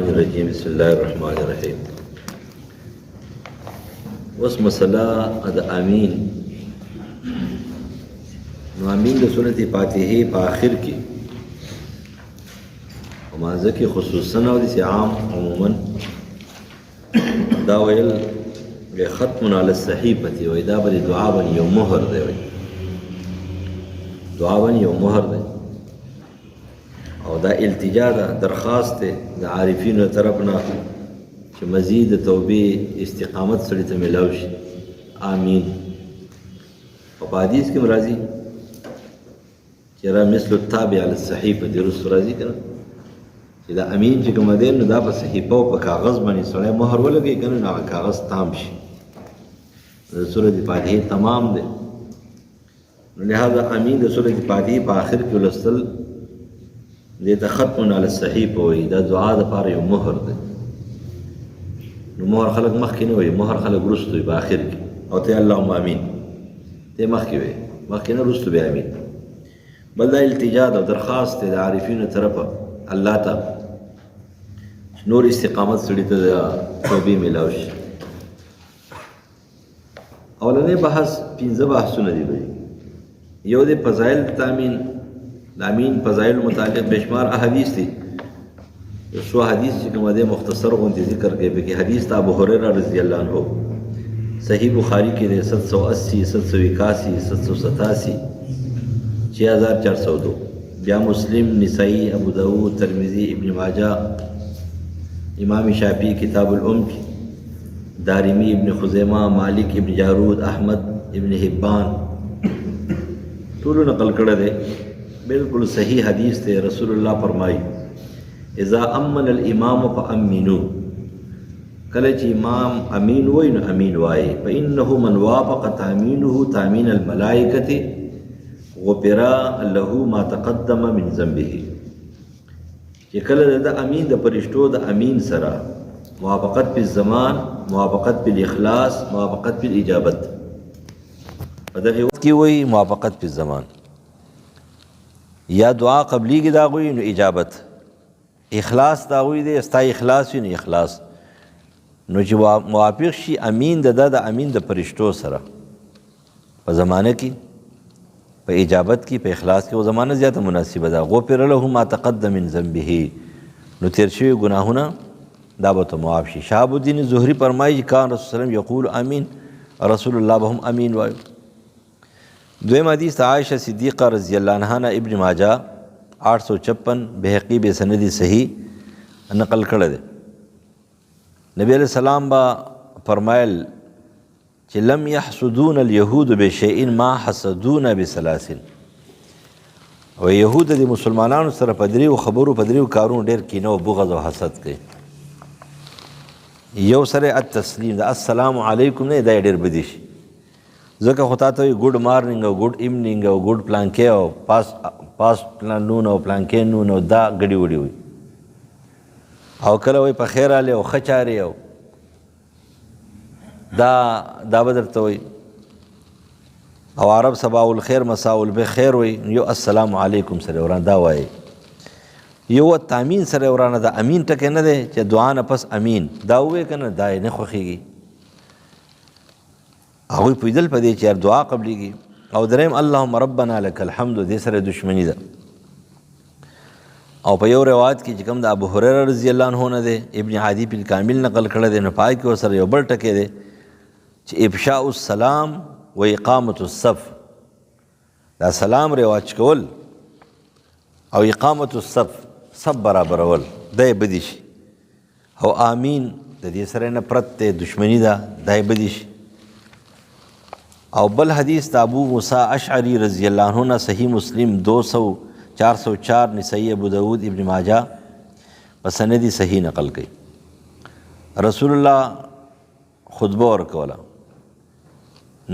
الرجیم بسم الله الرحمن الرحیم. اوس مسله د امین نو امین د سورت فاتحه په آخر کې او مانځه کې خصوصا او د عام عموما دا ویل ختم علی الصحیفه وی دا بل دعا باندې یو مهر دی وی دعا باندې یو مهر دی او دا التجا ده درخواست ده د عارفینو طرفنا چې مزید توبې استقامت سره ته ملاو شي. آمین. او په حدیث کې راځي چې را مثل التابع علی الصحیفه د رسول راځي کنه چې دا امین چې کوم دی نو دا په صحیفه او په کاغذ باندې سره مهر ولګي کنه نو کاغذ تام شي. د سورۃ فاتحه تمام ده نو لہذا امین د سورۃ فاتحه په آخر کې ولستل دیتا ختم علی الصحیفه وی دا دعا د پاره یو مهر دی. نو مهر خلق مخکې نه وي، مهر خلق وروسته وي په آخر کې او ته اللهم امین ته مخکې وي، مخکې نه وروسته بیا امین. بل دا التجا ده درخواست دی د عارفینو طرفه الله ته نور استقامت سړي ته د توبې میلاو شي. اولنی بحث 15 بحثونه دي بھائی. یو د فضایل تامین امین فضائل متعلق بشمار احادیث تھی. سو حدیث چې کومه ده مختصر غونډه ذکر کوي به کې حدیث ابو هريره رضی الله عنه صحیح بخاری کې ده 780 781 787 6402 بیا مسلم نسائی ابو داود ترمذی ابن ماجه امام شافعی کتاب الام کی دارمی ابن خزیمہ مالک ابن جارود احمد ابن حبان ټول نقل کړه ده. بالکل صحیح حدیث تے رسول اللہ فرمائی اذا امن الامام فامنوا کله چې امام امین وای نو امین وای فانه من وافق تامینه تامین الملائکه غفر له ما تقدم من ذنبه. چې کله د امین د فرشتو د امین سره موافقت په زمان موافقت په اخلاص موافقت په اجابت په دغه وخت کې وای موافقت په زمان یا دعا قبلی کی داغوی نو اجابت اخلاص داغوی دے استا اخلاص وی نو اخلاص نو چې موافق شي امین د امین د فرشتو سره په زمانه کې په اجابت کې په اخلاص کې او زمانه زیاته مناسبه ده. غفر له ما تقدم من ذنبه نو تیر شوی گناهونه دا به معاف شي. شهاب الدین زهری فرمایي کان رسول الله یقول امین رسول الله بهم امین وایو. دویم حدیث عائشہ صدیقہ رضی اللہ عنہ ابن ماجہ 856 بحقی بے سندی صحیح نقل کړه ده. نبی علیہ السلام با فرمایل چې لم يحسدون اليهود بشيء ما حسدون بثلاث. او يهود د مسلمانانو سره پدریو خبرو پدریو کارونو ډیر کینه او بغض او حسد کوي. یو سره التسلیم د السلام علیکم نه دا ډیر بدی شي ځکه خو تا ته ګډ مارننګ او ګډ ایوننګ او ګډ پلانکې او پاس پلانون او پلانکې نون او دا ګډي وډي وي او کله وي په خیر اله او خچاري او دا بدرته وي او عرب صباح الخير مساء الخير وي یو السلام علیکم سره وران دا وای یو تامین سره ورانه دا امین ټکه نه دی چې دعا نه پس امین دا وې کنه دا نه خوخيږي. هغوی پویدل په دې چې دعا قبلېږي. او دریم اللهم ربنا لك الحمد دې سره دشمنی ده. او په یو روایت کې چې کوم د ابو هريره رضی الله عنه نه دی ابن عدی په کامل نقل کړی دی نو پای کې ورسره یو بل ټکی دی چې افشاء السلام و اقامت الصف دا سلام رواج کول او اقامت الصف صف برابرول دا بدی شي. او آمین د دې سره نه پرت دشمنی ده دا بدی شي. او بل حدیث ابو موسی اشعری رضی اللہ عنہ صحیح مسلم 404 نسائی ابو داود ابن ماجہ پسندی صحیح نقل کی. رسول اللہ خطبہ ورکولا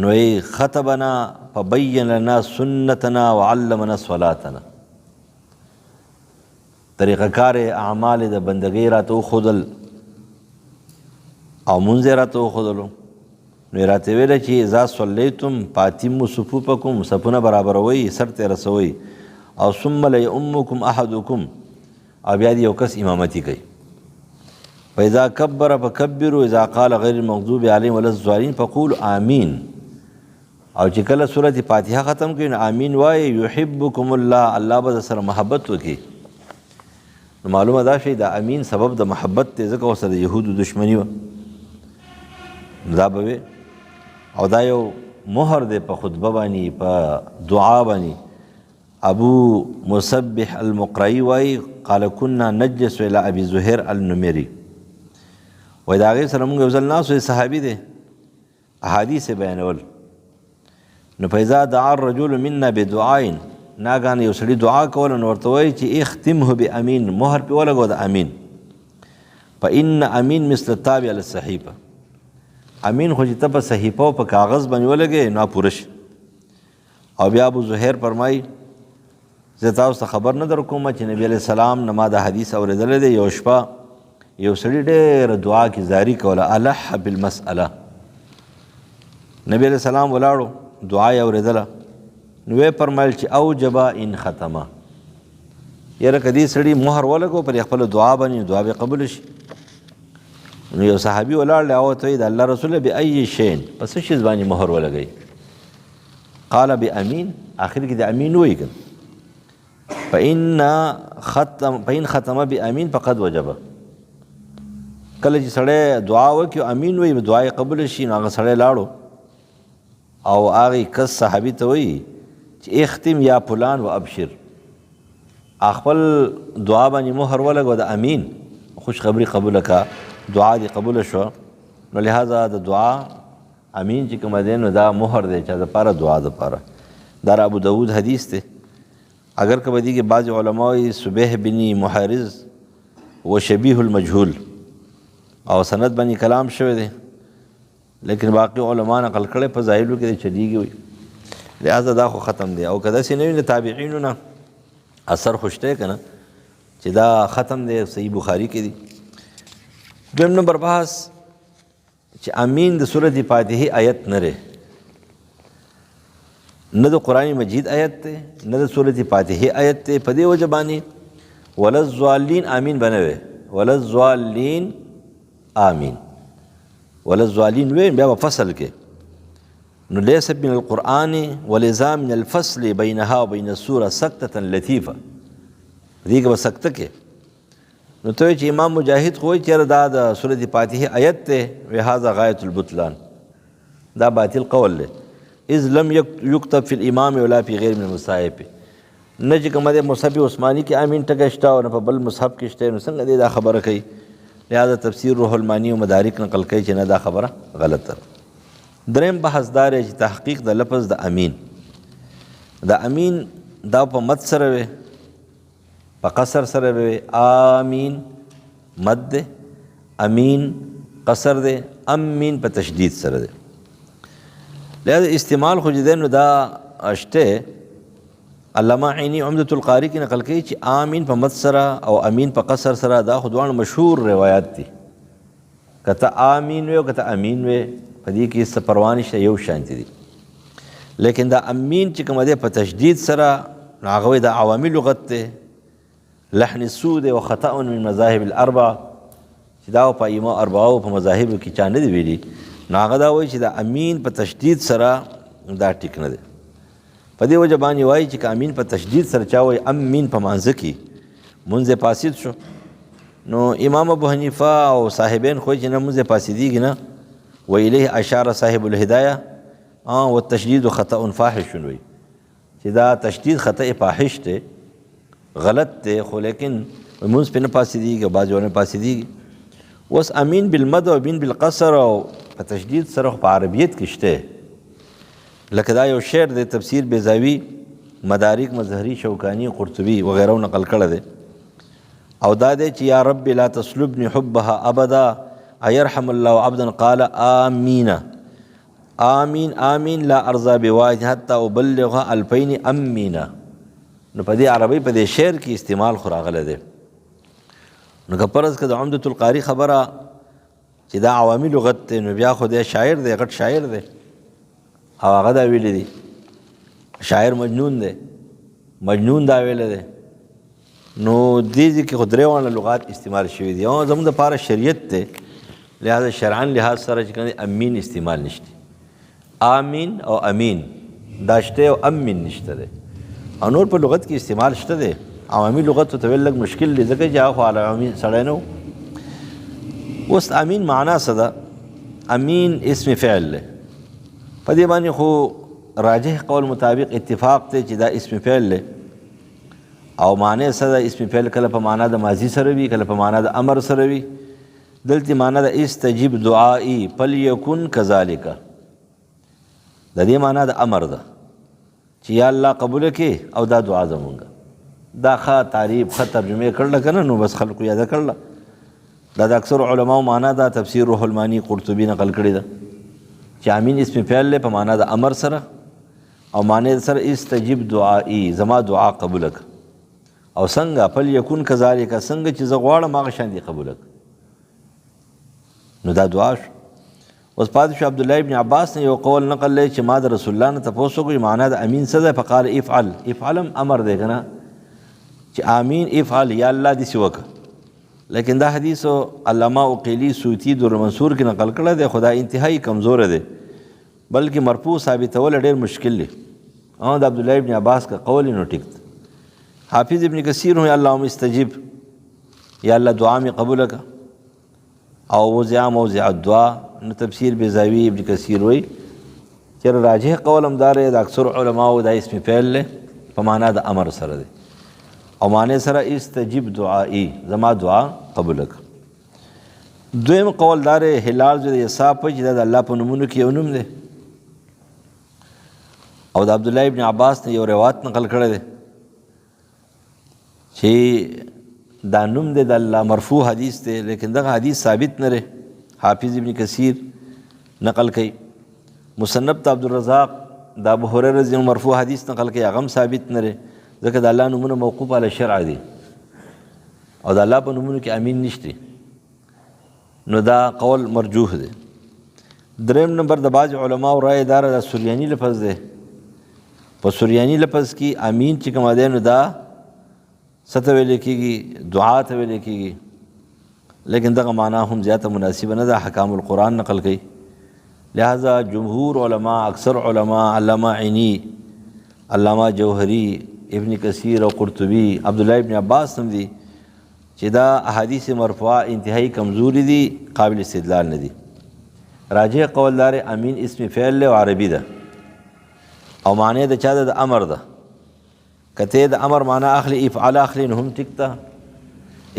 نوی خطبنا فبین لنا سنتنا وعلمنا صلاتنا طریقہ کار اعمال د بندگی راتو خودل او منځ راتو خودلو نو راته ویل چې اذا صلیتم فاتموا صفوفکم صفونه برابروي سر ته رسوي او ثم لیؤمکم احدکم او بیا یو کس امامتی کوي فاذا کبر فکبروا اذا قال غیر المغضوب علیهم ولا الضالین فقولوا آمین. او چې کله سورۃ فاتحه ختم کړي نو آمین وایي. یحبکم الله، الله به سره محبت وکړي. نو معلومه دا شي دا امین سبب د محبت دی، ځکه ورسره د یهودو دشمني وه. دا به او دا یو مهر دی په خطبه باندې، په دعا باندې. ابو مصبح المقرئی وایي قال كنا نجلس الى ابي زهير النميري، وایي د هغې سره موږ یو ځل ناست، صحابي دی، احادیث یې بیانول. نو فاذا دعا الرجل منا بدعاء، ناګان یو سړي دعا کوله نو ورته وایي چې اختمه بامین، مهر پې ولګوه د امین. فان امین مثل التابع علی الصحیفه، امین خو چې ته په صحیفه او په کاغذ باندې ولګې نو پوره شي. او بیا ابو زهیر فرمایي زه تاسو ته خبر نه در کوم چې نبی علیہ السلام نه ما دا حدیث اورېدلی دی. یو شپه یو سړي ډېره دعا کې زاری کوله، الح بالمسأله. نبی علیہ السلام ولاړو، دعا یې اورېدله، نو ویې فرمایل چې اوجبه ان ختمه، یاره که دې سړي مهر ولګو پر خپله دعا باندې، دعا به قبول شي. نو یو صحابي ولاړ دی، هغه ته وایي د الله رسوله بأي شین، په څه شي باندې مهر ولګوي؟ قال بامین، آخر کې د امین وایي که فإن ختم بامین فقد وجبه. کله چې سړی دعا وکړي امین وایي دعا یې قبول شي. نو هغه سړی لاړو او هغې کس صحابي ته وایي چې اختم یا فلان و ابشر، خپل دعا باندې مهر ولګوه د امین، خوشخبري قبوله کا، دعا دې قبوله شوه. نو لہذا د دعا امین چې کومه دی نو دا مهر دی چا دپاره دعا دپاره. دا ابو داود حدیث دی. اگر که بدی کې بعض علماء صبیح بن محرز و شبیه المجهول او سند باندې کلام شوی دی، لیکن باقی علماء نقل کړی په ظاهرو کې چلیږي وي، لہذا دا خو ختم دی. او که داسې نه وي د تابعینو نه اثر خوشته که نه چې دا ختم دی، صحیح بخاري کې دی. دویم نمبر بحث چې امین د سورۃ فاتحه آیت نه دی، نه د قرآن مجید آیت دی، نه د سورۃ فاتحه آیت دی. په دې وجه باندې ولا الضالین آمین به نه وی، ولا الضالین آمین، ولا الضالین وی بیا په فصل کې. نو لیس من القرآن ولذا من الفصل بینها وبین السورة سکتة لطیفه، دې کې به سکته کې. نو ته چې امام مجاهد خو وایي چېرې دا د سورۃ فاتحه آیت دی، وی هذا غایة البطلان، دا باطل قول دی. اذ لم یکتب فی الامام ولا فی غیر من المصاحف، نه چې کومه د مصحف عثماني کې امین ټکی شته او نه په بل مصحف کې شته، نو څنګه دی دا خبره کوي؟ لہذا تفسیر روح المانی و مدارک نقل کوي چې نه دا خبره غلطه. دریم بحث دا دی چې تحقیق د لفظ د امین، د امین دا په مد سره وي، په قصر سره وي. آمین مد دی، امین قصر دی، امین په تشدید سره دی. لہذا استعمال خو چې دی نو دا شته. علامه عینی عمدة القاری کې نقل کوي چې آمین په مد سره او امین په قصر سره دا خو دواړه مشهور روایات دي. که ته آمین وی او که ته امین وی په دې کې څه پروا نشته، یو شانتي دي. لیکن دا امین چې کومه دی په تشدید سره نو هغه د عوامي لغت دی، لحن السود و خطأ من مذاهب الاربع، چې دا په ائمه اربعو په مذاهبو کې چا نه دی ویلي. نو هغه دا وایي چې دا امین په تشدید سره دا ټیک نه دی. په دې وجه باندې وایي چې که امین په تشدید سره چا وایي امین په مانځه کې مونځ یې فاسد شو، نو امام ابو حنیفه او صاحبین خو چې نه مونځ یې فاسدېږي نه. و الیه اشاره صاحب الهدایه والتشدید خطأ فاحش وایي چې دا تشدید خطأ فاحش دی، غلط دی، خو لیکن مونځ پې نه فاسدېږي او بعض یو نه فاسدېږي. اوس امین بالمد او امین بالقصر او په تشدید سره په عربیت کې شته. لکه دا یو شعر دی تفسیر بیضاوی، مدارک مظهری، شوکانی، قرطبی وغیرہ نقل کړی دی. او دا دی چې یا رب لا تسلبني حبها ابدا ایرحم الله عبدا قال آمین آمین آمین لا ارضى بواحد حتى ابلغها 2000 امینا. نو په دې عربی په دې شعر کې استعمال خو راغلی دی. نو که فرض که د عمدة القاری خبره چې دا عوامي لغت دی، نو بیا خو دی شاعر دی، غټ شاعر دی، او هغه دا ویلی دی شاعر مجنون دی، مجنون دا ویلی دی. نو دې کې خو درې واړه لغات استعمال شوي دي او زموږ دپاره شریعت دی لہذا شرعن لحاظ سره چې کوم امین استعمال نشته آمین او امین دا شته او امین نشته دی او نور په لغت کې استعمال شته دی عوامي لغت ته ویل لږ مشکل دی ځکه چې هغه خو عوامي سړی نه و. اوس امین معنا څه ده؟ امین اسم فعل دی په دې باندې خو راجح قول مطابق اتفاق دی چې دا اسم فعل دی او معنی څه ده؟ اسم فعل کله په معنا د ماضي سره وي کله په معنا د امر سره وي. دلته معنا د استجب دعائي فلیکن کذالک د دې معنا د امر ده چې یا الله قبول کړي او دا دعا زمونږ دا ښه تعریف ښه ترجمه کړله که نه نو بس خلکو یاده کړله. دا د اکثرو علماو معنا ده. تفسیر روح المانی قرطبي نقل کړې ده چې امین اسم فعل دی په معنا د امر سره او معنی سره استجب دعائي زما دعا قبول کړه او څنګه فلیکن کذالک څنګه چې زه غواړم هغه شان دي قبول کړه نو دا دعا شو. اوس پاتې شو عبدالله ابن عباس نه یو قول نقل دی چې ما د رسول الله نه تپوس وکړو معنا د امین څه دی؟ فقال افعل. افعلم امر دی که نه چې آمین افعل یا الله داسې وکړه. لیکن دا حدیث علامه عقیلي سوطي در منصور کې نقل کړی دی خو دا انتهایی کمزوره دی بلکې مرفوع ثابتول ډېر مشکل دی او د عبدالله ابن عباس کا قول نو ټیک دی. حافظ ابن کثیر ہوں اللہم استجب یا اللہ دعا میں قبول کا او وضع موضع الدعا نو تفسیر بیضاوی ابن کثیر ہوئی چر راجح قول امدار ہے دا اکثر علماء دا اسم فعل لے پمانا دا امر سر دے او معنی سر استجب دعائی زما دعا قبول کا. دویم قول دار ہلال جو یسا پچ دا اللہ پا نمونو کی اونم دے او دا عبداللہ ابن عباس نے یو روایت نقل کرے دے چې دا نوم دی د الله مرفوع حدیث دی لیکن دغه حدیث ثابت نه دی. حافظ ابن کثیر نقل کوي مصنف ته عبدالرزاق د ابو هریره رضی الله مرفوع حدیث نقل کوي هغه هم ثابت نه دی ځکه د الله نومونه موقوف علی شرع دي او د الله په نومونو کې امین نشته نو دا قول مرجوح دی. دریم نمبر د بعض علماء رائے دار د سریانی لفظ دی په سریانی لفظ کې امین چې کوم دی نو دا څه ویل کېږي دعا ته ویل کېږي لیکن دغه معنا هم زیاته مناسبه نه ده. حکام القرآن نقل کوي لہذا جمهور علماء اکثر علماء علامہ عینی علامہ جوہری ابن کثیر او قرطبی عبداللہ ابن عباس هم دي چې دا احادیث مرفوعه انتهایی کمزوری دي قابل استدلال نه دي. راجح قول دار امین اسم فعل او عربی ده او معنی د چا د امر ده کته د امر معنا اخلی افعل اخلی نهم ټکتا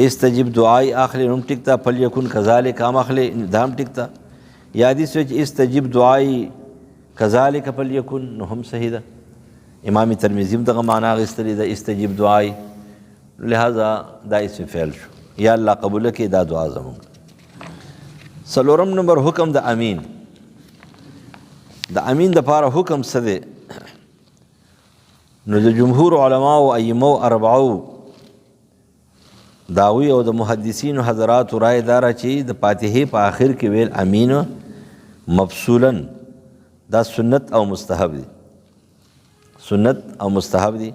استجب دعائی اخلی نهم ټکتا فلیکن کذالک هم اخلی دام ټکتا یادی سوچ استجب دعائی کذالک فلیکن نهم صحیح ده. امام ترمذی دغه معنا غستلی ده استجب دعائی لہذا دا اسم فعل شو یا الله قبول کی دا دعا زمونږ. څلورم نمبر حکم د امین. د امین د پاره حکم څه دی؟ نو د جمهور علماء او ائمه اربعو داوی او د محدثین حضرات رائے دار چې د فاتحه په آخر کې ویل امین مفصولا دا سنت او مستحب دی. سنت او مستحب دی.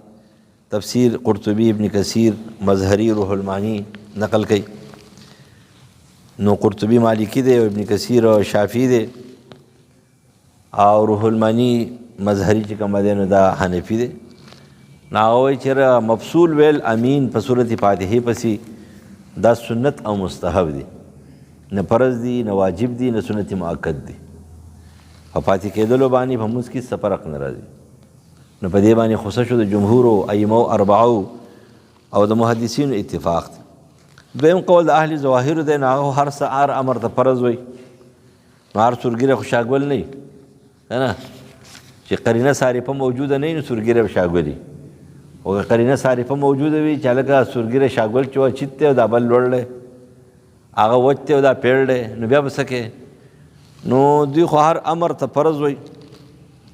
تفسیر قرطبی ابن کثیر مظہری روح المانی نقل کئی نو قرطبی مالکی دے او ابن کثیر او شافعی دے او روح المانی مظہری چې کوم دی نو دا حنفی دے. ناغوی چرا مفصول ویل امین په صورت فاتحه پسی دا سنت او مستحب دی نه فرض دی نه واجب دی نه سنت مؤکد دی. په فاتحه کېدلو باندې په موږ کې څه فرق نه راځي نو په دې باندې خصوص شو د جمهور او ائمه اربعو او د محدثینو اتفاق دی. دویم قول د اهل ظواهر دی نه هر سعار امر ته فرض وي نو هر سورګیره خو شاګول نه نه چې قرینه صارفه موجوده نه نو سورګیره شاګولي او قرینه صارفه موجوده وي چې لکه سورګیره شاګول چو چیته او دا بل لوړل هغه وچته او دا پیړل نو بیا بسکه نو دوی خو هر امر ته فرض وي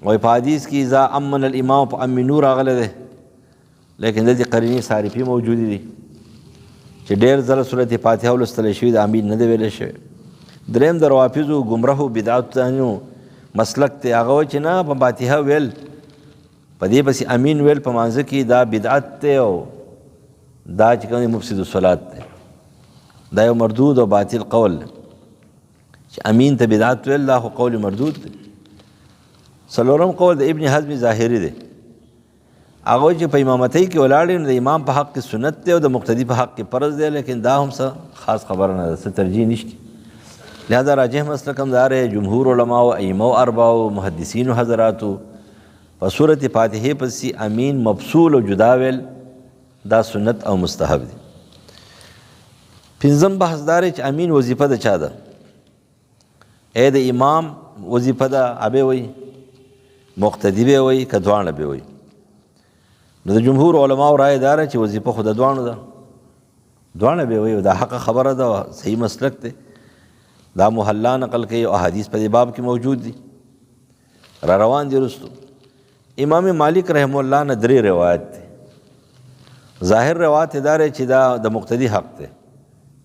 وای په حدیث کې اذا امن الامام فامنوا راغله ده لیکن د دې قرینه صارفه موجوده دي چې ډېر ځله سورت فاتحه ولستل شوی د امین نه دی ویل شوی. دریم د روافضو ګمراهو بدعتانو مسلک ته هغه چې نه په فاتحه ویل په دې پسې امین ویل په مانځ کې دا بدعت ته او دا چې کوم مفسد الصلات دی، دا یو مردود او باطل قول دی چې امین ته بدعت ویل دا خو قول مردود دی. څلورم قول د ابن حزم ظاهري دی، هغه چې په امامتۍ کې ولاړ نو د امام په حق کې سنت دی او د مقتدي په حق کې فرض دی، لیکن دا هم څه خاص خبره نه ده، څه ترجیح نشته. لہذا راجح مسلک هم دا دی، جمهور علما او ائمه اربعه او محدثینو حضراتو په سورت فاتحه پسې امین مفصول او جدا ویل دا سنت او مستحب دی. پنځم بحث دا دی چې امین وظیفه د چا ده؟ ای د امام وظیفه ده ابه وی، مقتدی به وی، که دواړه به وی. نو د جمهور علماو رای داره چې وظیفه خو د دواړو ده، دواړه به وی، دا حق خبره ده، صحیح مسلک دی. دا محلا نقل کوي او حدیث په دې باب کې موجود دي، را روان دي رستو. امام مالک رحم الله نه درې روایت دی. ظاهر روایت دا دی چې دا د مقتدی حق دی،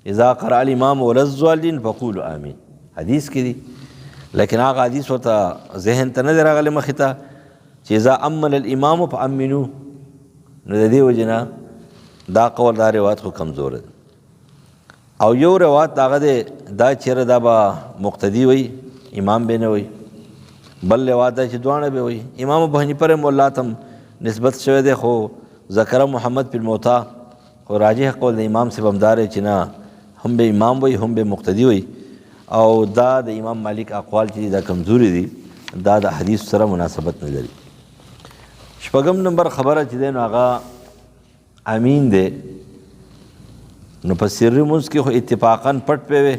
اذا قرأ الامام ولا الضالین فقولوا آمین، حدیث کې دی. لیکن هغه حدیث ورته ذهن ته نه دی راغلی مخې ته چې اذا امن الامام فامنوا، نو د دې وجې نه دا قول دا روایت خو کمزور دی. او یو روایت هغه دی دا چېرې دا به مقتدی وی، امام به نه وی. بل روایت دا چې دواړه به وی. امام ابو حنیفه رحمه الله ته نسبت شوی دی، خو ذکر محمد فی الموطا، خو راجح قول د امام صاحب همدار چې نه، هم به امام وی هم به مقتدی وی. او دا د امام مالک اقوال چې دا کمزوري دي، دا د حدیث سره مناسبت نه لري. شپږم نمبر خبره چې دی نو هغه امین دی. نو په سري مونځ کې خو اتفاقا پټ پوي،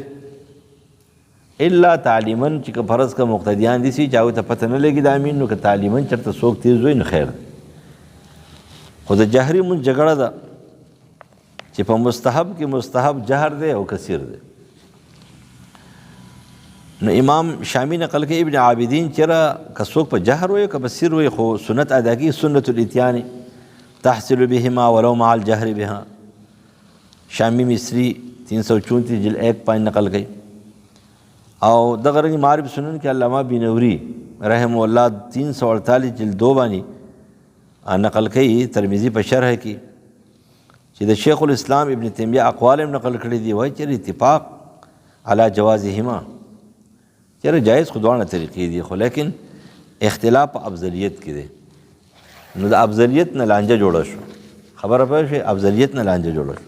الا تعلیمن چې که فرض که مقتدیان دي سي چې هغوی ته پته نه لګي د امین، نو که تعلیمن چېرته څوک تیز وي نو خیر دی. خو د جهري مونځ جګړه ده چې په مستحب کې مستحب جهر دی او کثیر دی. نو امام شامی نقل کې ابن عابدین چېرې که څوک په جهر وي که په سر وي، خو سنت ادا کړي، سنت الاتیان تحصل بهما ولو مع الجهر بها. شامی مصری 334 جلد 1 پانچ نقل گئی. او دغه رنګ معارف سنن کې علامه بنوری رحم الله 348 جلد 2 باندې نقل کوي، ترمذی په شرح کې چې د شیخ الاسلام ابن تیمیه اقوال هم نقل کړي دي، وایي چې اتفاق علی جوازهما، چېرې جایز خو دواړه طریقې دي، خو لیکن اختلاف په افضلیت کې دی. نو د افضلیت نه لانجه جوړه شو، خبره پوه شوې، افضلیت نه لانجه جوړه شو.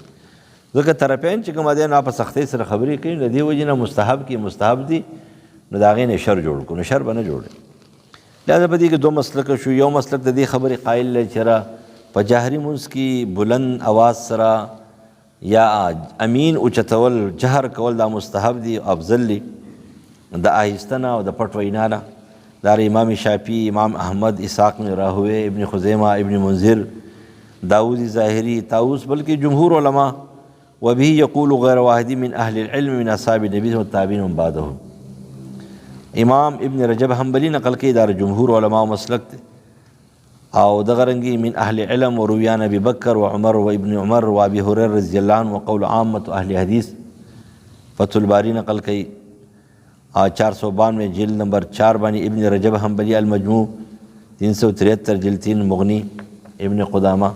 ځکه طرفین چې کوم دی نو په سختۍ سره خبرې کوي، نو دې وجې نه مستحب کې مستحب دي، نو د هغې نه شر جوړ کړو، نو شر به نه جوړوي. لہذا په دې کې دو مسلک شو. یو مسلک د دې خبرې قایل دی چې په جهري مونځ کې بلند اواز سره یا امین اوچتول جهر کول دا مستحب دي او افضل دي، د آهسته نه او د پټ وینا نه. دا امام شافعي، امام احمد، اسحاق بن راهوی، ابن خزیمه، ابن منذر، داود ظاهری، طاووس، بلکې جمهور علما وبه یقول غیر واحد من اهل العلم من اصحاب النبی والتابعین ومن بعدهم. امام ابن رجب حنبلی نقل کوي دا جمهور علما مسلک دی. او دغه رنګي من اهل علم ورویان ابي بکر وعمر وابن عمر وابي هريره رضی الله عنه وقول عامه اهل حدیث. فتح الباری نقل کوي 492 جلد نمبر 4 باندې ابن رجب حنبلی المجموع 373 جلد 3 مغنی ابن قدامه.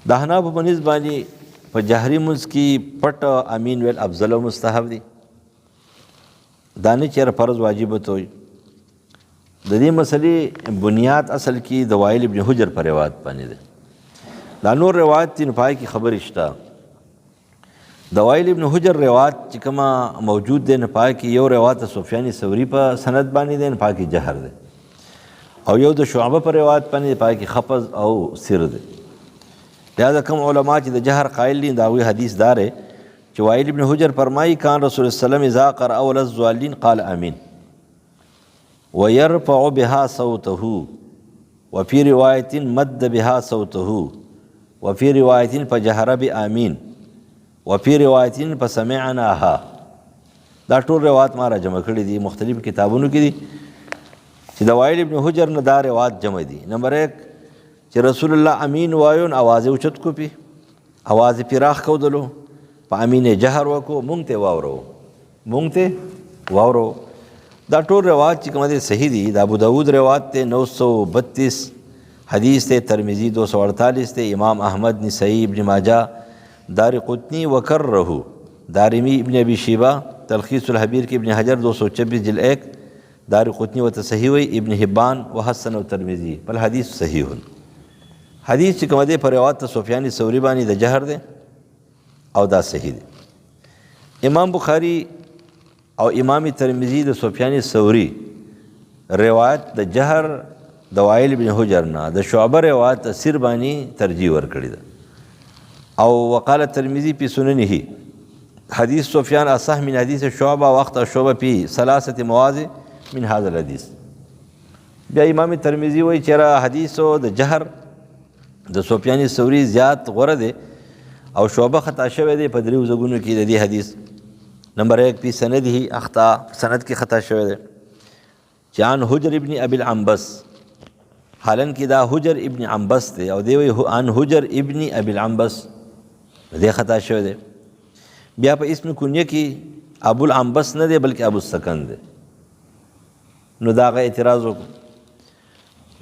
د احناف په نسبت باندې په جهري مونځ کې پټ امین ویل افضل او مستحب دي، دا نه چېرې فرض واجب ته وي. د دې مسلې بنیاد اصل کې د وائل ابن حجر پر روایت باندې ده. دا نور روایت دي نو پای کې خبرې شته. د وائل ابن حجر روایت چې کومه موجود دی نو پای کې یو روایت سفیان ثوری په سند باندې دی، نو پای کې جهر دی، او یو د شعبه پر روایت باندې پای کې خفض او سر دی. لہذا کم علماء چې د جهر قائل دي دا وی حدیث دار ہے چې وائل ابن حجر فرمایي کان رسول الله صلی الله علیه وسلم اذا قرأ ولا الضالین قال امین ويرفع بها صوته وفي رواية مد بها صوته وفي رواية فجهر بآمين وفي رواية فسمعناها. دا ټول روایت ما را جمع کړي دي مختلف کتابونو کې دي چې د وائل ابن حجر نه دا روایت جمع دي. نمبر 1 چې رسول الله امین وایون आवाज اوچت کو پی आवाज پیراخ کو دلو په امین جهر وکو مونږ ته واورو. دا ټول روایت چې کوم دي صحیح دي. د ابو داود روایت ته 932 حدیث تے ترمذی 248 تے امام احمد نسائی ابن ماجہ دارقطنی وکررہ دارمی ابن ابی شیبہ تلخیص الحبیر کی ابن حجر 226 جلد 1 دارقطنی و تصحیح ابن حبان و حسن و ترمذی بل حدیث صحیح حدیث چې کوم دی پر روایت سفیان ثوری باندې د جهر دی او دا صحیح دی. امام بخاری او امام ترمذی د سفیان ثوری روایت د جهر د وائل بن حجر نه د شعبه روایت سر باندې ترجیح ورکړی ده. او وقال ترمذی فی سننه حدیث سفیان اصح من حدیث شعبه وقت شعبه فی ثلاثه مواضع من هذا الحدیث. بیا امام ترمذی وایي چې حدیثو د جهر د سفیان ثوری زیات غوره دی او شعبه خطا شوی دی په دریو ځګونو کې د دې حدیث. نمبر 1 په سنده اخطا سند کې خطا شوی دی چې عن حجر ابن ابي العنبس حالن کې دا حجر ابن عنبس دی او دی وی عن حجر ابن ابي العنبس دې خطا شوی دی. بیا په اسم کنیه کې ابو العنبس نه دی بلکې ابو السکن دی. نو داغه اعتراض وکړو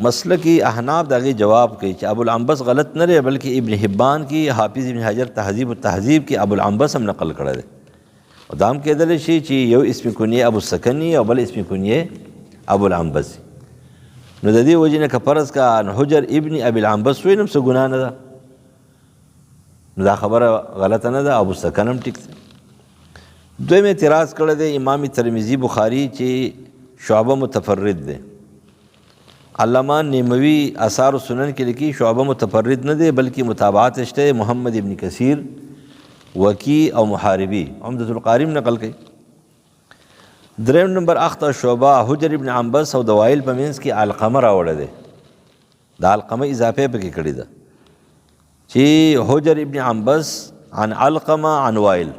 مسلکی احناف داغه جواب کوي چې ابو العنبس غلط نه دی بلکې ابن حبان کی حافظ ابن حجر تهذیب التهذیب کی ابو العنبس هم نقل کړی دی. او دام کېدلی شي چې یو اسم کنیه ابو السکن او بل اسم کنیه ابو العنبس. نو د دې وجې نه که فرض کا حجر ابن ابي العنبس وي نو څه ګناه نه ده، نو دا خبره غلطه نه ده، ابو السکن هم ټیک دی. دویم اعتراض کړی دی امام ترمذی بخاری چې شعبه متفرد دی. علامہ نیموی آثار السنن کې لیکي شعبه متفرد نه دی بلکې متابعات شته محمد ابن کثیر وکی او محاربی عمدۃ القاری نقل کوي. دریم نمبر اخطا شعبہ حجر ابن عنبس او د وائل په منځ کې علقمه راوړی دی. دا علقمه اضافه پکې کړې ده چې حجر ابن عنبس عن علقمه عن وائل،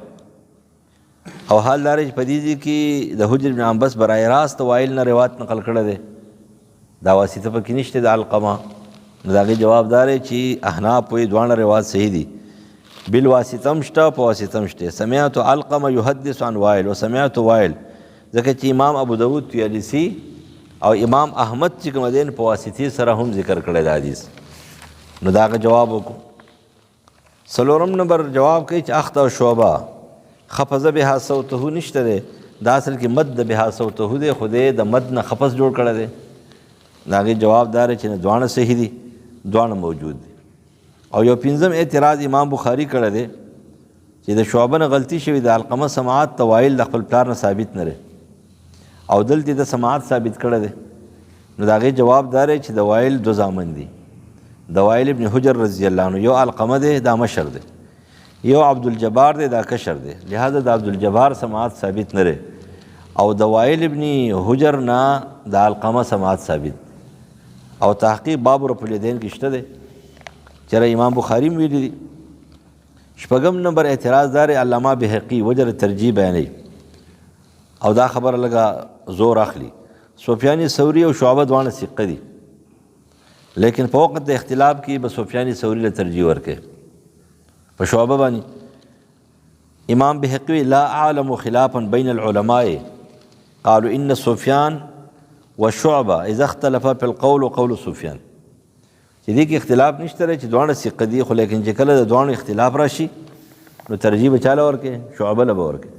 او حال دار چې په دې کې د حجر ابن عنبس برای راست وائل نه روایت نقل کړی دی، دا واسطه پکې نشته د علقمه. نو د هغې جواب دا دی چې احناف وایي دواړه روایت صحیح دي، بالواسطه هم شته په واسطه هم شته. سمعت علقمه یحدث عن وائل و سمعت وائل، ځکه چې امام ابو داود طیالسی او امام احمد چې کوم دین په واسطې سره هم ذکر کړی دا حدیث. نو دا هغه جواب وکړو. څلورم نمبر جواب کوي چې اخطا شعبه خفض بها صوته نشته دی، دا اصل کې مد بها صوته دی، خو دی د مد نه خفض جوړ کړی دی. د هغې جواب دا دی چې نه دواړه صحیح دي، دواړه موجود دي. او یو پنځم اعتراض امام بخاری کړی دی چې د شعبه نه غلطي شوي د علقمه سماعت ته وائل د خپل پلار نه ثابت نه دی او دلته د سماعت ثابت کړی دی. نو د هغې جواب دا دی چې د وائل دو زامن دي، د وائل ابن حجر رضی الله عنه، یو علقمه دی دا مشر دی، یو عبدالجبار دی دا کشر دی. لہذا د عبدالجبار سماعت ثابت نه دی او د وائل ابن حجر نه د علقمه سماعت ثابت. او تحقیق باب رفع الیدین کې شته دی چېرې امام بخاری هم ویلي دي. شپږم نمبر اعتراض دار علامه بهقي وجر ترجیح بیانوي او دا خبره لږه زور اخلي. سفیان ثوری او شعبه دواړه ثقه دي، لیکن په وخت د اختلاف کې به سفیان ثوری له ترجیح ورکوي په شعبه باندې. امام بهقي لا اعلم خلافا بین العلماء قالوا ان سفیان وشعبه اذا اختلف في القول وقول سفیان، چې دې کې اختلاف نشته چې دواړه ثقه دي، خو لیکن چې کله د دواړو اختلاف راشي نو ترجیح به چاله ورکوي؟ شعبه له به ورکوي،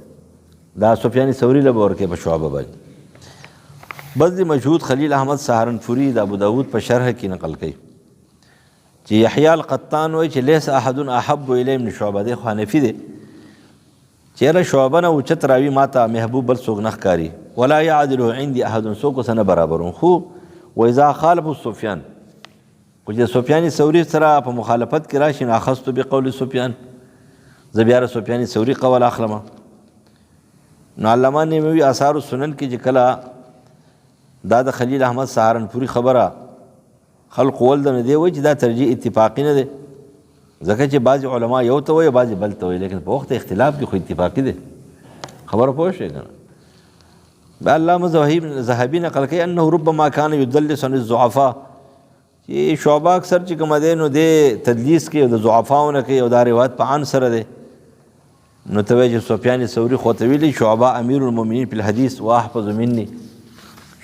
دا سفیان ثوری له به ورکوي په شعبه باندې. بذل مجهود خلیل احمد سهارنپوری د ابو داود په شرح کې نقل کوي چې یحیی القطان وایي چې لیس احد احب الی من شعبه، دی خو حنفي دی، چېرې شعبه نه اوچت راوي ما ته محبوب بل څوک نه ښکاري، ولا یعدله عندي احد، څوک ورسره نه برابر. خو واذا خالفوا سفیان، خو چې سفیان ثوری سره په مخالفت کې راشي نو اخذت بقول سفیان، زه بیا سفیان ثوری قول اخلم. نو علامه نیموي آثار السنن کې چې کله دا د خلیل احمد سهارنپوری خبره خلق ول د نه دی وایي چې دا ترجیح اتفاقي نه دی، ځکه چې بعضې علما یو ته وایي بعضې بل ته وایي، لیکن په وخت اختلاف کې خو اتفاقي دی. خبره پوه شئ که نه؟ علامه ذهبي نقل کوي انه ربما کان یدلس عن الضعفاء، چې شعبه اکثر چې کومه دی نو دی تدلیس کوي او د ضعفاو نه کوي او دا روایت په عن سره دی. نو ته وایي چې سفیان ثوری خو ته ویلي شعبه امیر المؤمنین فی الحدیث واحفظ مني،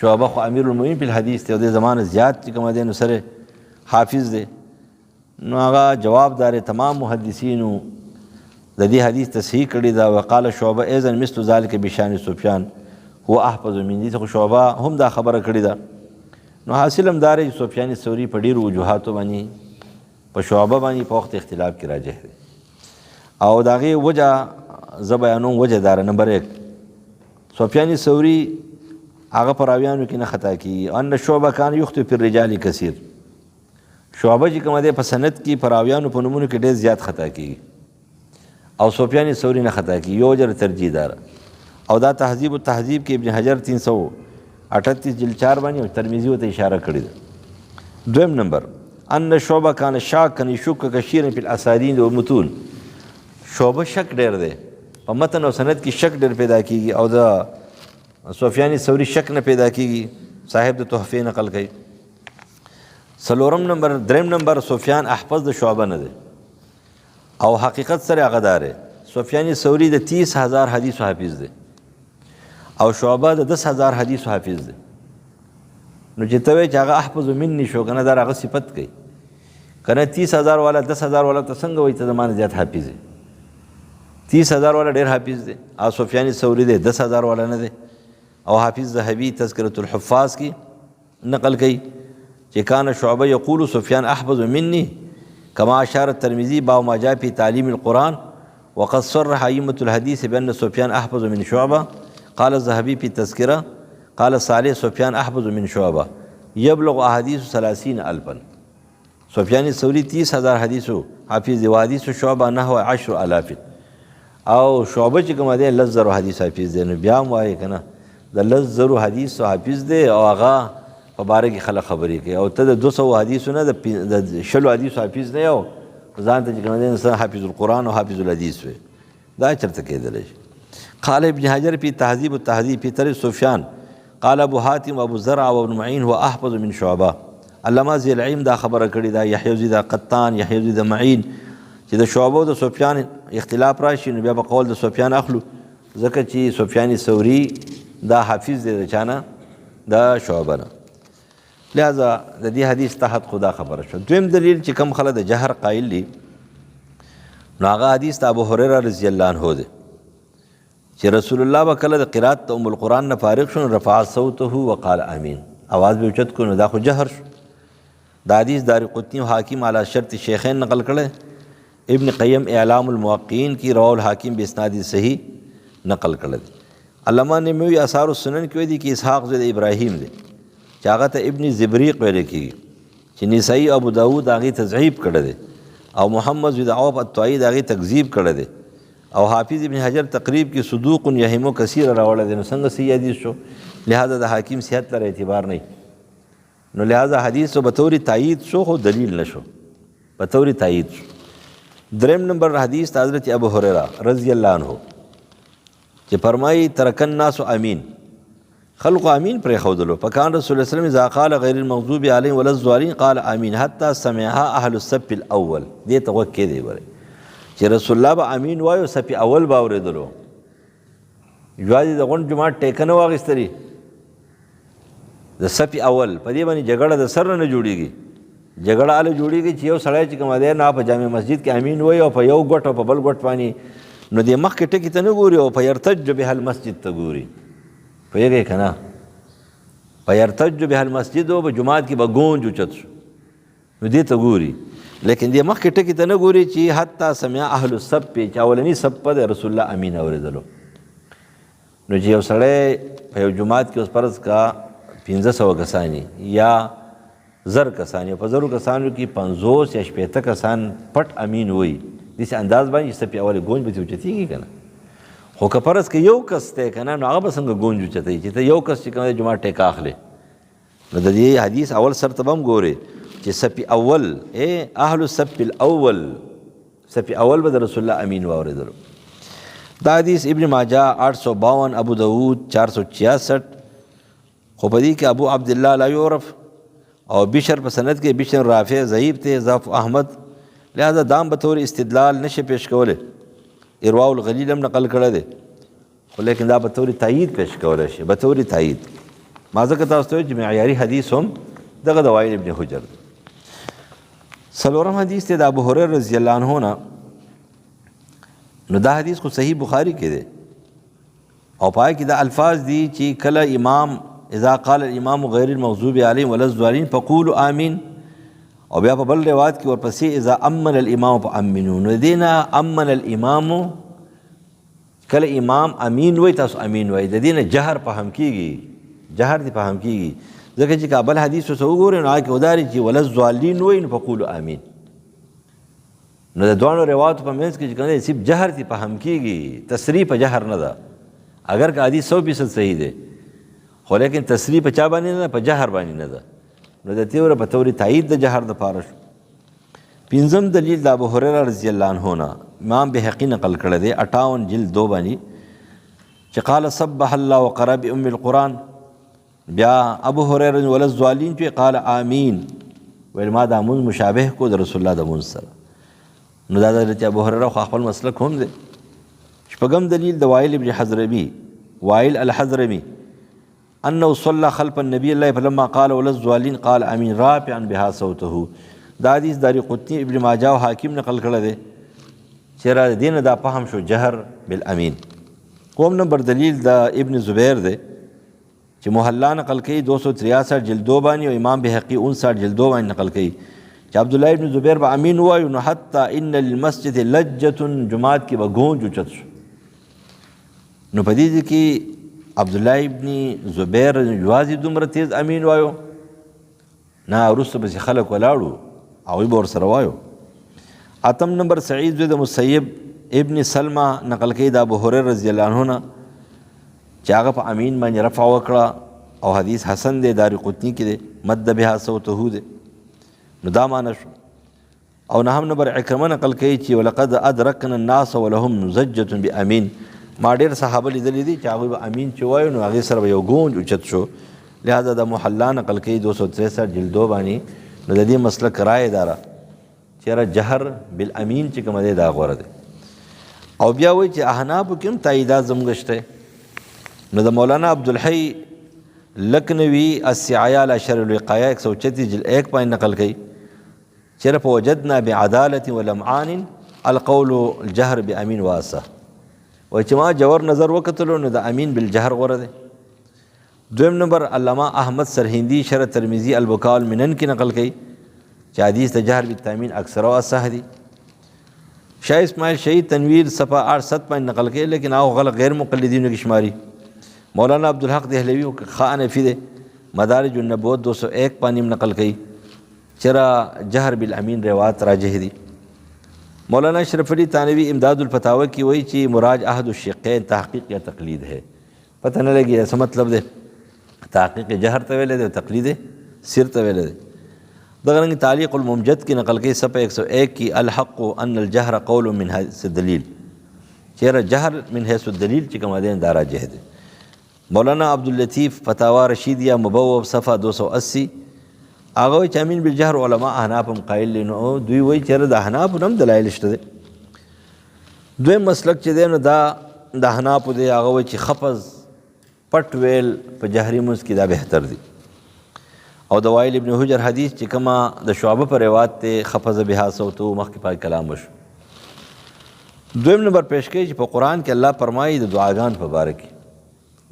شعبه خو امیر المؤمنین فی الحدیث دی او د زمانه زیات چې کومه دی نو سره حافظ دی. نو هغه جواب دار تمام محدثینو د دې حدیث تصحیح کړی دا. وقال شعبه اذن مثل ذلك بشان سفیان هو احفظ من دي. خو شعبه هم دا خبره کړی ده. نو حاصل هم دا دی سفیان ثوری په ډېرو وجوهاتو باندې په شعبه باندې په وخت اختلاف کې راجح دی. او د هغې وجه زه بیانوم. وجه داره نمبر 1 سفیان ثوری هغه په راویانو کې نه خطا کېږي. ان شعبه کان یخطئ فی الرجال کثیر. شعبه چې کومه دی په سند کې په راویانو په نومونو کې ډېر زیات خطا کېږي او سفیان ثوری نه خطا کېږي. یو وجه ترجیح داره. او دا تهذیب التهذیب کې ابن حجر 338 جلد 4 باندې او ترمذی ورته اشاره کړې ده. دویم نمبر ان شعبه کان شاکا یشک کثیرا فی الاسانید والمتون. شعبه شک ډېر دی په متن او سند کې شک ډېر پیدا کېږي او د سفیان ثوری شک نه پیدا کېږي. صاحب د تحفې نقل کوي. دریم نمبر سفیان احفظ د شعبه نه دی او حقیقت سره هغه داره. سفیان ثوری د 30,000 حدیث حافظ دی او شعبه د 10,000 حدیث حافظ دی. نو چې ته وایې چې هغه احفظ مني شو که نه دا هغه صفت کوي که نه 30,000 والا 10,000 والا ته څنګه وایي ته د ما نه زیات حافظ دی. 30,000 والا ډېر حافظ دی او سفیان ثوری دی 10,000 والا نه دی. او حافظ ذهبي تذکرة الحفاظ کی نقل کوي چې کان شعبه یقول سفیان احفظ مني كما اشار الترمذي باب ما جاء في تعليم القرآن وقد صرح ائمة الحديث بان سفيان احفظ من شعبه. قال الذهبي في التذكرة قال صالح سفيان احفظ من شعبه يبلغ احاديث 30,000. سفیان الثوری 30,000 حدیثو حافظ دی و حدیث شعبه نحو 10,000. او شعبه چې کومه دی 10,000 حدیث حافظ دی. نو بیا هم وایي که نه د 10,000 حدیث حافظ دی او هغه په باره کې خلک خبرې کوي او ته د 200 حدیثو نه د 20 حدیثو حافظ نه یو ځان ته چې کومه دی انسان حافظ القرآن او حافظ الحدیث وي. دا چېرته کېدلی شي. قال ابن حجر في تهذيب التهذيب في طريق سفيان قال ابو حاتم وابو زرع وابن معين هو احفظ من شعبه. علامه ذی العلم دا خبره کړې ده. یحیی زید قطان یحیی زید معین چې د شعبه او د سفیان اختلاف راشي نو بیا په قول د سفیان اخلو ځکه چې سفیان ثوری دا حافظ دی د چانه د شعبه نه. لہذا د دې حدیث تحت خدا خبره شو. دویم دلیل چې کم خلک د جهر قایل دي نو هغه حدیث د ابو هریره رضی الله عنه دی چې رسول الله به کله د قرات د ام القرآن نه فارغ شو رفع صوته وقال امین اواز به اوچت کو نو دا خو جهر شو. دا حدیث دارقطنی و حاکم علی شرط شیخین نقل کړی. ابن قیم اعلام الموقعین کی رواه الحاکم باسناد صحیح نقل کړی. علامه نموی آثار السنن کې وایي چې اسحاق زید ابراهیم دی چې هغه ته ابن زبریق ویل کېږي چې نسائی ابو داود هغې تضعیف کړی دی او محمد زید عوف الطائی د هغې تکذیب کړی دی او حافظ ابن حجر تقریب کې صدوق یهمو کثیر راوړی دی. نو څنګه صحیح حدیث شو؟ لہذا د حاکم صحت لره اعتبار نه. نو لہذا حدیث به طور تایید شو خو دلیل نشو به طور تایید شو. دریم نمبر حدیث حضرت ابو هریره رضی الله عنه چې فرمایي ترک الناس امین خلق امین پرې ښودلو. فکان رسول الله صلی الله علیه وسلم اذا قال غیر المغضوب علیهم ولا الضالین قال امین حتی سمعها اهل الصف الاول. دې ته غوږ کېدی وره چې رسول الله به امین وایو صف اول به اورېدلو. یوازې د غونډ جومات ټیکه نه واخیستلې د صف اول. په دې باندې جګړه د سر نه جوړېږي. جګړه هله جوړېږي چې یو سړی چې کومه دی نه په جامع مسجد کې امین وایي او په یو ګوټ او په بل ګوټ باندې نو د مخکې ټکي ته نه ګوري او په یرتج بها المسجد ته ګوري. پوهېږئ که نه په یرتج بها المسجد او په جومات کې به ګونج اوچت شو نو دې ته ګوري. لیکن دې مخکې ټکي ته نه ګوري چې حتی سمع اهل الصف چې اولني صف د رسول الله امین اورېدلو. نو چې یو سړی په یو جومات کې اوس فرض کا 500 کسانی یا 1000 کسانی په 1000 کسانو کې 50 یا 60 کسان پټ امین وایي داسې انداز باندې چې صف اول ګونج به ترې اوچتېږي که نه. خو که فرض که یو کس دی که نه نو هغه به څنګه ګونج اوچتوي چې ته یو کس چې کوم دی جومات ټیکه اخلې. نو د دې حدیث اول سر ته به هم ګورې چې صف اول اهل الصف الاول صف اول به د رسول الله امین واورېدلو. دا حدیث ابن ماجه 852 ابو داود 466 خو په دې کې ابو عبدالله لا یعرف او بشر په سند کې بشر رافع ضعیف ته ضعف احمد. لہذا دام بطور استدلال نشي پیش کوله. ارواء الغلیل هم نقل کړی دی خو لیکن دا بطور تایید پیش کولی شي بطور تایید. ما ځکه تاسو ته چې معیاري حدیث هم دغه د وائل ابن حجر دی. څلورم حدیث دی د ابو هریره رضی الله عنه نه. نو دا حدیث خو صحیح بخاری کې دی او پای کې دا الفاظ دي چې کله امام اذا قال الامام غیر المغضوب علیهم ولا الضالین فقولوا آمین، او بیا په بل روایت کې ورپسې اذا امن الامام فامنوا. نو دینا امن الامام کله امام امین وای تاسو امین وای، د دې نه جهر فهم کیږي، جهر دی فهم کیږي ځکه چې کابل حدیث وسو وګورئ نو هغه کې وداري چې ولا الضالین وای نو فقولوا آمین. نو د دوانو روایتو په منځ کې چې کنه صرف جهر دی فهم کیږي، تصریح په جهر نه ده. اگر که حدیث 100% صحیح دی خو لیکن تصریح په چا باندې نه، په جهر باندې نه ده. نو د تیوره په توري تایید د جهر د پاره شو. پنځم دلیل د ابو هریره رضی الله عنه نه امام بهقی نقل کړی دی 58 جلد 2 باندې چې قال سبح الله وقرأ بأم القرآن. بیا ابو هریره ولا الضالین چې قال آمین ویل ما دا مونځ مشابه کو د رسول الله د مونځ سره. نو دا د ابو هریره خو خپل مسلک هم دی. شپږم دلیل د وائل ابن حضرمی، وائل الحضرمی انه صلى خلف النبي الله فلما قال ولا الضالين قال امين رافعا بها صوته. دا حدیث داری قطنی ابن ماجه او حاکم نقل کړی دی چې را دین دا فهم شو جهر بالامین. قوم نمبر دلیل د ابن زبیر دی چې محلا نقل کوي 263 جلد 2 باندې او امام بهقی 59 جلد 2 باندې نقل کوي چې عبد الله ابن زبیر به امین وایو نو حتی ان للمسجد لجة جماعت کې به گونج اوچت شو. نو په دې کې عبد الله ابن زبیر یوازې دومره تیز امین وایو نه، وروسته پسې خلک ولاړو هغوی به ورسره وایو. اتم نمبر سعید بن مسیب ابن سلمہ نقل کوي د ابو هریره رضی الله عنه نه چې هغه په امین باندې رفع وکړه او حدیث حسن دی، دار قطنی کې دی، مد بها صوته دی. نو دا معنی شو. او نهم نمبر عکرمه نقل کوي چې ولقد ادرکنا الناس ولهم زجة بامین. ما ډېر صحابه لیدلی دي چې هغوی به امین چې وایو نو هغې سره به یو گونج اوچت شو. لہذا د محلا نقل کوي 263 جلد 2 باندې. نو د دې مسلک رائے داره چې یاره جهر بالامین چې کومه دی دا غوره دی. او بیا وایي چې احنافو کې هم تاییدات زموږ شته. نو د مولانا عبدالحی لکنوی السعایا علی شر الوقایه 136 جلد 1 باندې نقل کوي چې فوجدنا بعدالة ولمعان القول الجهر بامین واسه. وایي چې ما جوور نظر وکتلو نو د امین بالجهر غوره دی. دویم نمبر علامہ احمد سرهندی شرح ترمذی البکاء المنن کی نقل کی چې حدیث د جهر بالتامین اکثر او اصح دی. شاہ اسماعیل شہید تنویر صفحہ 8 باندې نقل کی لیکن هغه غلط غیر مقلدینو کې شماري. مولانا عبدالحق دہلوی خانفی دی مدارج النبوت 201 باندې نقل کی چې جهر بالامین روایت راجح دی. مولانا اشرف علی تانوی امداد الفتاوی کی وایي چې مراج احد الشقین تحقیق یا تقلید ہے. پتہ نه لګي څه مطلب دی، تحقیق جهر ته ویلې دی، تقلید سر ته ویلې دی. دغه رنګ تعلیق الممجد کی نقل کوي صفحه 101 کی الحق ان الجهر قول من حيث الدلیل، چیرې جهر من حيث الدلیل چې کوم دی دا راجح دی. مولانا عبداللطیف فتاوا رشیدیہ مبوب صفحه 280 هغه وایي چې امین بالجهر علما احناف هم قایل دي. نو دوی وایي چیرې د احناف هم دلایل شته دی. دویم مسلک چې دی نو دا د احناف دی، هغه وایي چې خفض پټ ویل په جهري منځ کې دا بهتر دی. او د وائل ابن حجر حدیث چې کومه د شعبه پر روایت ته خفض بها صوته مخکې پای کلام وشو. دویم نمبر پیش کوي چې په قرآن کې الله فرمایي د دعاګان په باره کې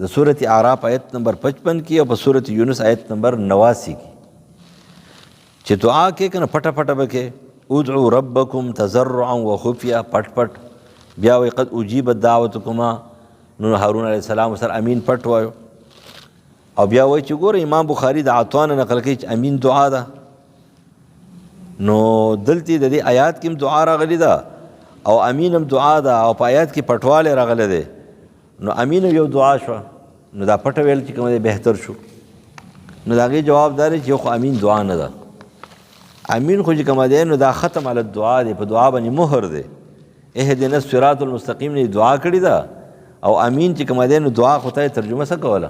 د سورۃ اعراف آیت نمبر 55 کې او په سورۃ یونس آیت نمبر 89 کې چې دعا کې کنه پټه پټه بکې ادعوا ربکم تضرعا وخفیا پټ پټ. بیا وایي قد اجیبت دعوتکما، نو هارون علیہ السلام سره امین پټ وایو. او بیا وایي چې ګوره امام بخاری د عطوان نقل کوي چې امین دعا ده. نو دلته د دې آیات کې هم دعا راغلی ده او امین هم دعا ده او په آیات کې پټواله راغلی دی. نو امین یو دعا شو، نو دا پټ ویل چې کوم دی بهتر شو. نو د هغې جواب دا دی چې خو امین دعا نه ده. امین خو چې کوم دی نو دا ختم علی الدعا دی، په دعا باندې مهر دی. اهدنا الصراط المستقیم نه دعا کړې ده او امین چې کوم دی نو دعا خو ته ترجمه څه کوله،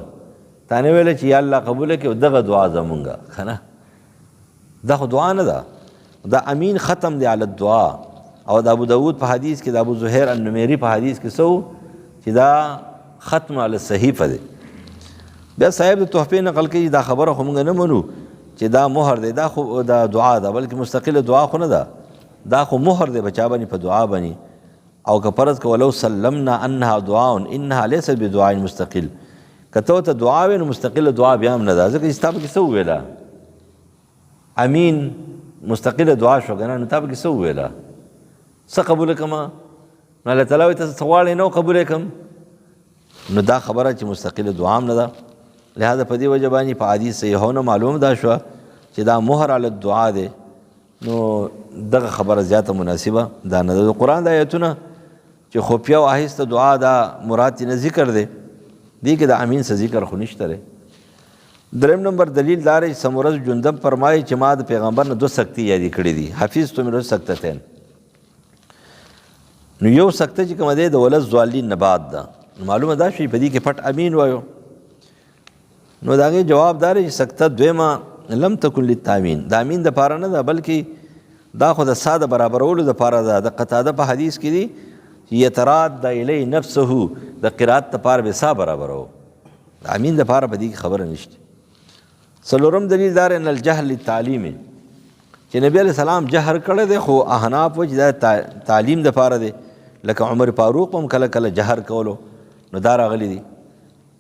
تا نه ویله چې یا الله قبول کړي دغه دعا زمونږه ښه نه، دا خو دعا نه ده، دا امین ختم دی علی الدعا. او د ابو داود په حدیث کې د ابو زهیر النمیری په حدیث کې سو چې دا ختم علی الصحیفه دی. بیا صاحب د تحفې نقل کوي دا خبره خو موږ نه منو چې دا مهر دی، دا خو دا دعا ده، بلکې مستقله دعا خو نه ده، دا خو مهر دی بچا باندې په دعا باندې. او که فرض که ولو سلمنا انها دعاء انها ليست بدعاء مستقل، کته ته دعا وي نو مستقله دعا بیا هم نه ده، ځکه چې تاسو کې څه ویلا امین مستقله دعا شو کنه، نو تاسو کې څه ویلا څه قبول کما نو الله تعالی ته سوال نه قبول کم، نو دا خبره چې مستقله دعا هم نه ده. لہذا په دې وجه باندې په حدیث صحیحونه معلوم دا شو چې دا مهر علی الدعاء دی، نو دغه خبره زیاته مناسبه دا نه ده. قرآن د آیتونه چې خفیه او آهسته دعا دا مراد نه ذکر دی، دی کې د امین څه ذکر خو نشته دی. دریم نمبر دلیل دا دی چې سمورز جندب فرمایي چې ما د پیغمبر نه 2 سکتی یادې کړې دي، حفیظ تو من سکتتین. نو یو سکته چې کومه دی د ولز ضالین نه بعد ده، معلومه دا شي په دې کې پټ امین وایو. نو دا غي جواب دار چې سکته دویمه لم تکن للتامین، دا امین د پاره نه ده بلکې دا خو د ساده برابرولو د پاره ده. د قتاده په حدیث کې دی یتراد الی نفسه، د قرات ته پاره به سا برابرو، امین د پاره په دې کې خبره نشته. څلورم دلیل دار ان الجهل للتعلیم، چې نبی علیہ السلام جهر کړی دی خو احناف وجه دا تعلیم د پاره دی، لکه عمر فاروق هم کله کله جهر کولو نو دا راغلی دی.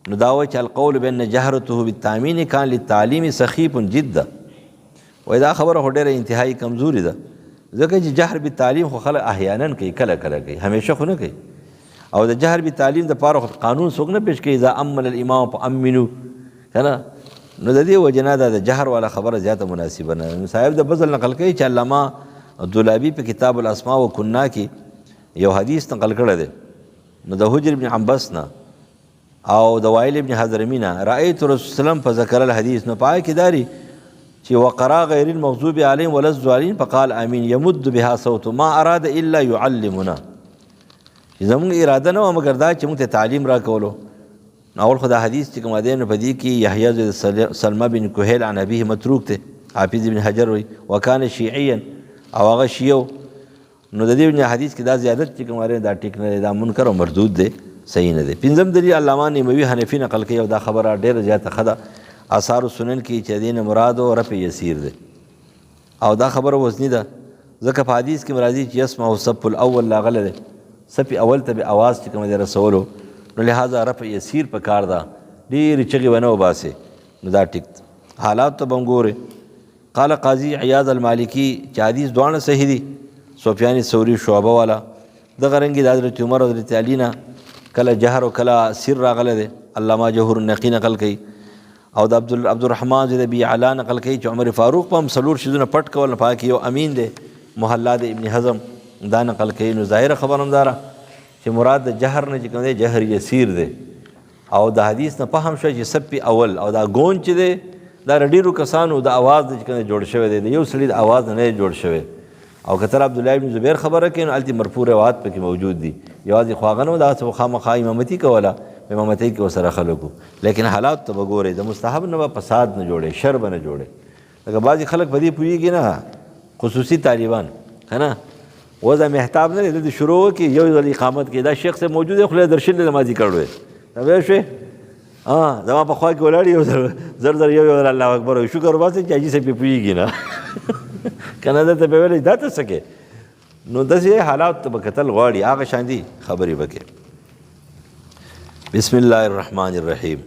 نو دا وایي چې القول بان جهرته بالتامین کان للتعلیم سخیف جدا، وایي دا خبره خو ډېره انتهایی کمزوري ده، ځکه چې جهر بالتعلیم خو خلک احیانا کوي، کله کله کوي، همیشه خو نه کوي. او د جهر بالتعلیم د پاره خو قانون څوک نه پیش کوي، اذا امن الامام فامنوا کنه. نو د دې وجه نه د جهر والا خبره زیاته مناسبه نه. صاحب د بزل نقل کوي چې علامه دولابي په کتاب الاسماء والکنا کې یو حدیث نقل کړی دی، نو د حجر ابن عنبس نه او د وائل ابن حضرمی نه رأیت رسول سلام فذكر الحديث، نو پای کې داری چې وقرا غیر المغضوب علیهم ولا الضالین فقال امین یمد بها صوت ما اراد الا يعلمنا، زموږ اراده نه مگر دا چې موږ ته تعلیم را کولو. اول خدا حدیث چې کوم دی نو په دې کې یحیی بن سلمہ بن کوهیل عن ابيه متروک ته، حافظ ابن حجر وی وکانه شیعیا او هغه شیعو. نو د دې حدیث کې دا زیادت چې کوم دی دا ټیک نه دی، دا منکر او مردود دی، صحیح نه دی. پنځم دلیل علامه نیموي حنفی نقل کوي او دا خبره ډیره زیاته خده آثار السنن کې چې دین مراد او رفع یسیر دی، او دا خبره وزنی ده، ځکه په حدیث کې مرادی چې اسمع صف الاول لاغله ده، صف اول ته به आवाज چې کوم دی رسولو، نو لہذا رفع یسیر په کار ده، ډېرې چغې ونه وباسي، نو دا ټیک حالات ته به ګوره. قال قاضي عیاض المالکی چې حدیث دواړه صحیح دي، سفیان ثوری شعبه والا دغه رنګې د حضرت عمر او حضرت علی نه کله جهر او کله سر راغله ده، علامه جوهر النقی نقل کوي. او د عبدالرحمن زید ابي علا نقل کوي چې عمر فاروق په هم څلور شیزونه پټ کول، نه پاکي یو امین دی، محلا د ابن حزم دا نقل کوي. نو ظاهره خبر هم داره چې مراد د جهر نه چې کوم دی جهر یسیر دی، او د حدیث نه فهم شو چې سپی اول او دا ګون چې دی دا ډیرو کسانو د اواز د چې جوړ شوی دی، یو سړي د اواز نه جوړ شوی. او کتر عبدالله ابن زبیر خبره کوي نو التی مرفوع روایت پکې موجود دي، یوازې خواغه نه دا خامخا امامتي کوله، امامتي کې وسره خلکو، لیکن حالات ته وګورئ د مستحب نه فساد نه جوړي، شر به نه جوړي. لکه بعضې خلک په دې پوهېږي نه، خصوصي طالبان که نه وضع محتاب نه دی، د شروع وکړي یو ځل اقامت کې دا شیخ صاحب موجود دی، خدای درشل نمازي کړی دا به شوې زما په خوا کې ولاړ یو زر زر یو الله اکبر وایي، شکر وباسئ چې حاجي صاحب پې پوهېږي نه که نه درته به ویلی دا ته څه کې. نو داسې حالات ته به کتل غواړي، هغه شان دي خبرې به کې. بسم الله الرحمن الرحیم.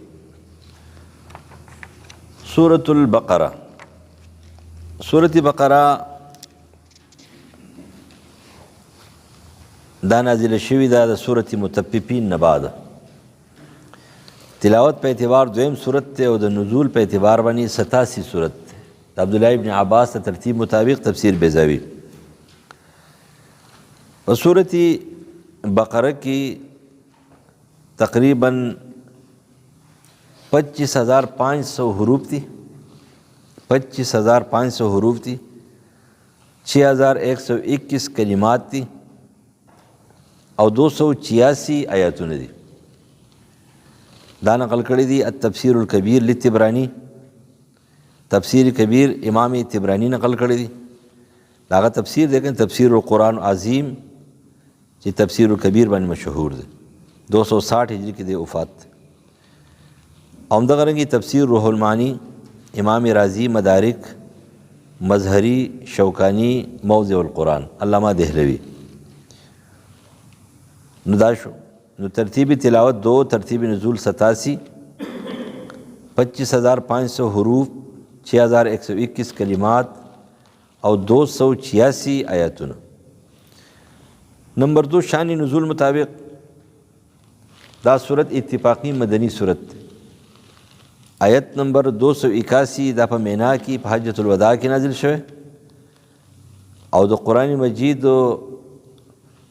سورة البقرة، سورة بقره دا نازله شوې ده د سورة مطففین نه بعد. تلاوت په اعتبار دویم سورت ته او د نزول په اعتبار باندې 87 سورت ته. د عبدالله ابن عباس ته ترتیب مطابق تفسیر بیضاوی. په سورة بقره کې تقریباً 25,500 حروف دي، 25,500 حروف دي، 6,121 کلمات دي او 286 آیاتونه دي. دا نقل کړی دي التفسیر الکبیر للطبرانی، تفسیر کبیر امام طبرانی نقل کړی دي. داغه تفسیر دیکھیں تفسیر القرآن عظیم چې تفسیر الکبیر باندې مشهور دی، 260 هجری کې دی وفات. همدغه رنګه تفسیر روح المعانی امام رازی مدارک، مظہری، شوکانی موضع القرآن، علامہ دہلوی. نو دا شو. نو ترتیب تلاوت 2، ترتیب نزول 87، 25,500 حروف، 6,121 کلمات او 286 آیاتونه. نمبر 2 شان نزول مطابق دا صورت اتفاقی مدنی صورت. آیت نمبر 281 دا په مینا کې په حجۃ الوداع کې نازل شوه او د قرآن مجید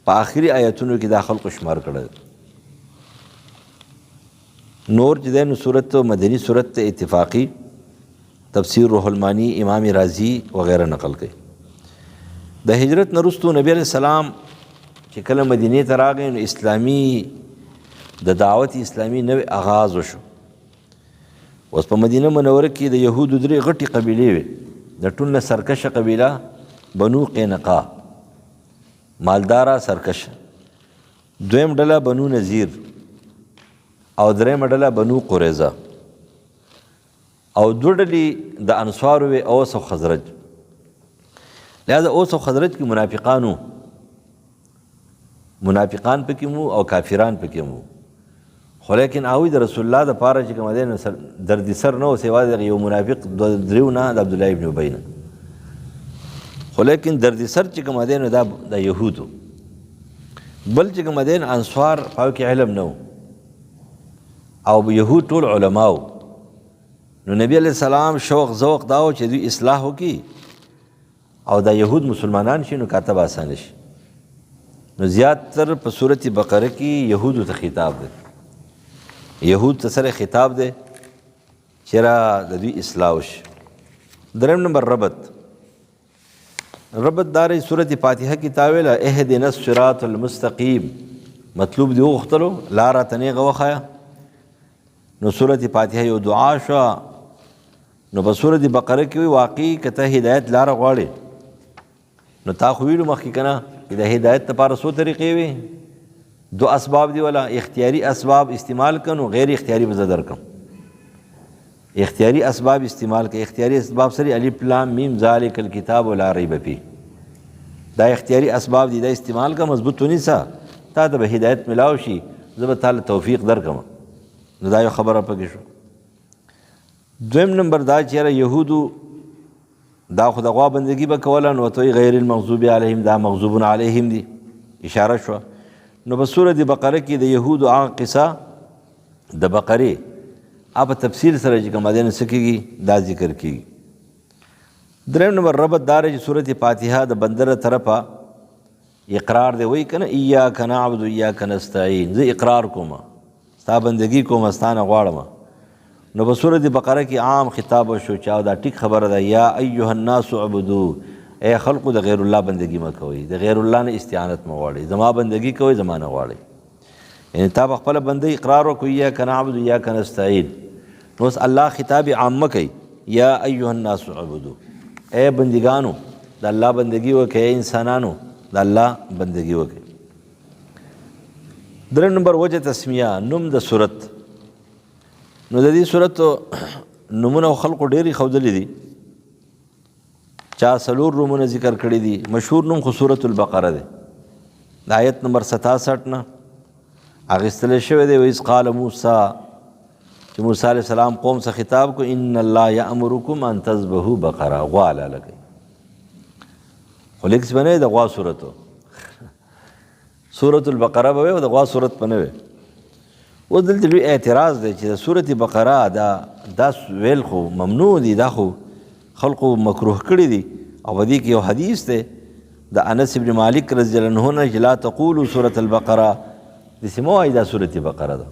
په آخري آیتونو کې دا خلق شمار کړل. نور چې د صورت مدنی صورت اتفاقی تفسیر روح المانی امام رازی وغیرہ نقل کړي. د هجرت نه وروسته نبی علیہ السلام چې کله مدینې ته راغی نو اسلامي د دعوت اسلامی نوې آغاز وشو. اوس په مدینه منوره کې د یهودو 3 غټي قبیلې وې. د ټول نه سرکشه قبیله بنو قینقاع، مالداره سرکشه. دویم ډله بنو نذیر او دریم ډله بنو قریظه او 2 ډلې د انصار وې، اوس او خزرج. لہذا اوس او خزرج کې منافقان پکې مو او کافران پکې مو. خو لیکن هغوی د رسول الله د پاره چې کوم دی دردي سر نه و سوا د یو منافق 2 نه د عبدالله ابن ابی نه. خو لیکن دردي سر چې کوم دی نو دا د یهودو. بل چې کوم دی انصار په کې علم نه و او یهود ټول علماو. نو نبی علیہ السلام شوق ذوق دا و چې دوی اصلاح وکړي او دا یهود مسلمانان شي نو کاتب آسانه شي. نو زیاتر په سورت بقره کې یهودو ته خطاب دی، یهود ته سره خطاب دی چې را د دوی اصلاح وشي. دریم نمبر ربط دار سورت فاتحه کې تاویله اهدنا الصراط المستقیم، مطلوب دی وغوښتلو لاره ته نیغه وښایه. نو سورت فاتحه یو دعا شوه. نو په سورت بقره کې وی واقعي که ته هدایت لاره غواړې نو تا خو ویلو مخکې که نه د هدایت لپاره څو طریقې وي. 2 اسباب دی ولا اختیاري اسباب استعمال کنو، غیر اختیاري به زه درکم. اختیاري اسباب استعمال که اختیاري اسباب سره الف لام میم ذالک الکتاب لا ریب فیه، دا اختیاري اسباب دي، دا استعمال کا مضبوط ونیسه تا ته به هدایت ملاو شي، زه به تعالی توفیق درکم. نو دا یو خبره پکې شو. دویم نمبر دا چې یهودو دا خو د غوا بندگی به کوله نو ته غیر المغضوب علیهم دا مغضوب علیهم دي اشاره شو. نو په سورۃ بقره کې د یهودو هغه قصه د بقره په تفصیل سره چې کوم دین سکیږي دا ذکر کیږي. دریم نمبر ربط دار چې سورۃ فاتحه د بندر طرفه اقرار دی، وای کنه ایاک نعبد و ایاک نستعین، زه اقرار کوم ستا بندگی کوم ستانه غواړم. نو په سورۃ بقره کې عام خطاب شو چې دا ټیک خبره ده، یا ایها الناس اعبدوا، اے خلقو د غیر الله بندگی مه کوئ، د غیر الله نه استعانت مه غواړئ، زما بندگی کوئ زما نه غواړئ. یعنی تا په خپله بندۍ اقرار وکړو ایاک نعبد و ایاک نستعین. نو اوس الله خطاب عامه کوي، یا ایها الناس اعبدوا، اے بندگانو د الله بندگی وکړئ، اے انسانانو د الله بندگی وکړئ. دریم نمبر وجه تسمیه، نوم د صورت. نو د دې صورت نومونه خلقو ډېرې ښودلي دي، چا 4 نومونه ذکر کړي دي. مشهور نوم خو سورة البقره دی، د آیت نمبر 67 نه اخیستلی شوی دی. وإذ قال موسی، چې موسی علیہ السلام قوم څخه خطاب کو، ان الله یأمرکم ان تذبحوا بقره، غوا حلاله کوي. خو لیکس به نه د غوا صورت و، سورة البقره به وي او د غوا صورت به نه وي. اوس دلته لوی اعتراض دی چې د سورة بقره دا ویل خو ممنوع دي، دا خو خلقو مکروه کړي دي. او په دې کې یو حدیث دی د انس بن مالک رضی الله عنه نه چې لا تقولوا سورة البقره، داسې مه وایئ دا سورة بقره ده،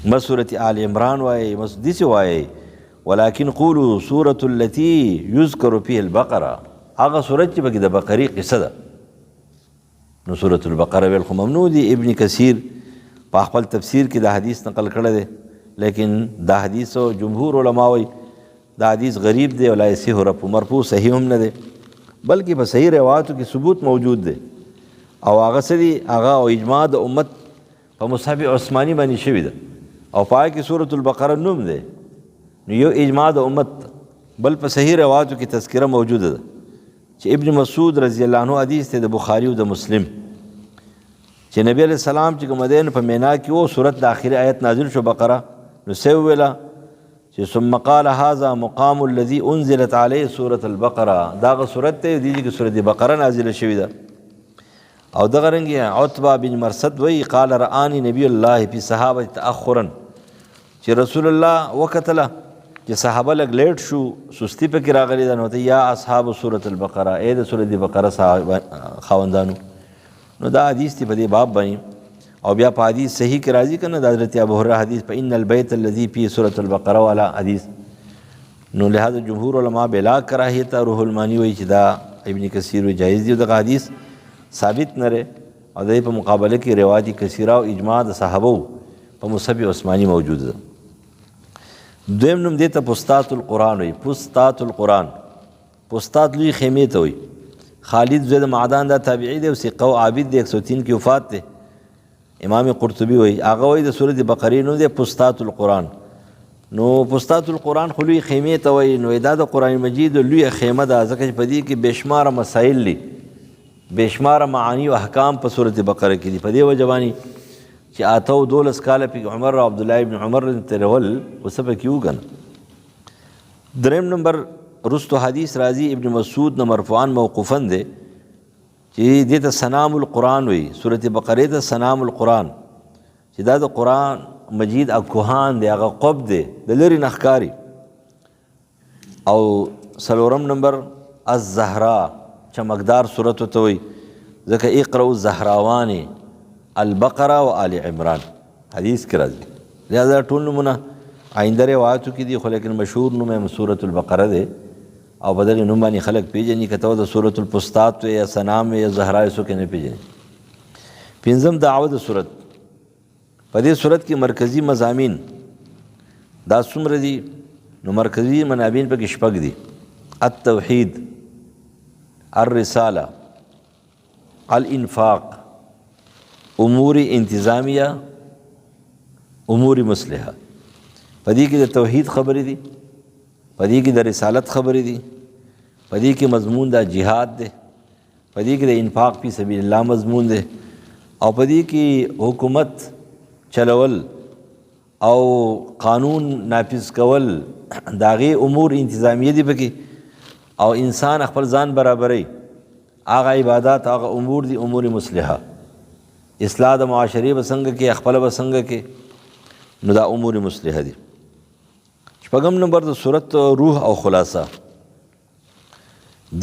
مه سورة آل عمران وایئ، داسې وایئ، ولکن قولوا سورة التي یذکر فیها البقره، هغه سورت چې پکې د بقرې قصه ده. نو سورة البقره ویل خو ممنوع دي. ابن کثیر په خپل تفسیر کې دا حدیث نقل کړی دی، لیکن دا حدیث جمهور علما وایي دا حدیث غریب دی او لا یصح رفعه، مرفوع صحیح هم نه دی، بلکې په صحیح روایاتو کې ثبوت موجود دی. او هغه څه دي، هغه او اجماع د امت په مصحف عثماني باندې شوي ده او په هغه کې سورة البقره نوم دی. نو یو اجماع د امت بل په صحیح روایتو کې تذکره موجوده ده چې ابن مسعود رضی الله عنه حدیث ته د بخاری او د مسلم چې نبی علیہ السلام چې کوم دین په مینا کې او سورت د اخري آیت نازل شو بقره نو سو ویلا چې ثم قال هذا مقام الذي انزلت عليه سوره البقره داغه سورت ته دی چې سوره بقره نازله شوې ده. او دغه رنګ عتبه بن مرثد وی قال رآني نبی الله فی صحابه تاخرا چې رسول الله وکتله چې صحابه لګ لیټ شو سستی پکې راغلی ده نو ته یا اصحاب سوره البقره اے د سوره بقره خاوندانو. نو دا حدیث دی په دې باب باندې او بیا په حدیث صحیح کې راځي کنه د حضرت ابو هريره حدیث په ان البيت الذي فيه سوره البقره والا حدیث. نو لہذا جمهور علما بلا کراهیت روح المانی وایي چې دا ابن کثیر جایز دی دغه حدیث ثابت نه لري او د په مقابله کې روایت کثیره او اجماع د صحابه په مصحف عثماني موجود ده. دویم نوم دی ته پستات القرآن وي. پستات القرآن پستات لوی خیمې ته وي. خالد زید معدان دا تابعی دی او ثقه او عابد دی 103 کې وفات دی. امام قرطبي وایي هغه وایي د سورۃ بقره نو دی پستات القرآن. نو پستات القرآن خو لوی خیمې ته وایي نو دا د قرآن مجید لوی خیمه ده ځکه چې په دې کې بېشماره مسایل دي بېشماره معانی او احکام په سورۃ بقره کې دي. په دې وجه باندې چې آته او 12 کاله په عمر او عبدالله ابن عمر ترول وسبه کیو کن. دریم نمبر رستو حدیث راضی ابن مسعود نه مرفوعا موقوفا دی چې دې ته سنام القرآن وي. سورۃ بقره ته سنام القرآن چې دا د قرآن مجید اکوهان دی هغه قب دی د لري نخکاری. او سلورم نمبر الزهرا چمکدار سورۃ ته وي ځکه اقرأ الزهراوان البقره و آل عمران حدیث کې راځي. لہذا ټول نمونه آئنده روایتو کې دي خو لیکن مشهور نوم یې سورۃ البقره دی او بدل نوم باندې خلک پیژني کته د سورۃ الپستات یا سنام یا زهرا سو کې نه پیژني. پنځم دعوه د سورۃ په دې سورۃ کې مرکزی مضامین دا څومره دي نو مرکزی منابین په کې شپږ دي. التوحید الرساله الانفاق امور انتظامیہ امور مصلحہ. پدې کې د توحید خبرې دي پدې کې د رسالت خبرې دي پدې کې مضمون د جهاد دی پدې کې د انفاق فی سبیل الله مضمون دی او پدې کې حکومت چلول او قانون نافذ کول داغه امور انتظامیه دي پکې او انسان خپل ځان برابرۍ هغه عبادت هغه امور دي امور مصلحه. اصلاح د معاشري بسنګ کې خپل بسنګ کې نو دا امور مصلحه دي. شپږم نمبر د صورت روح او خلاصه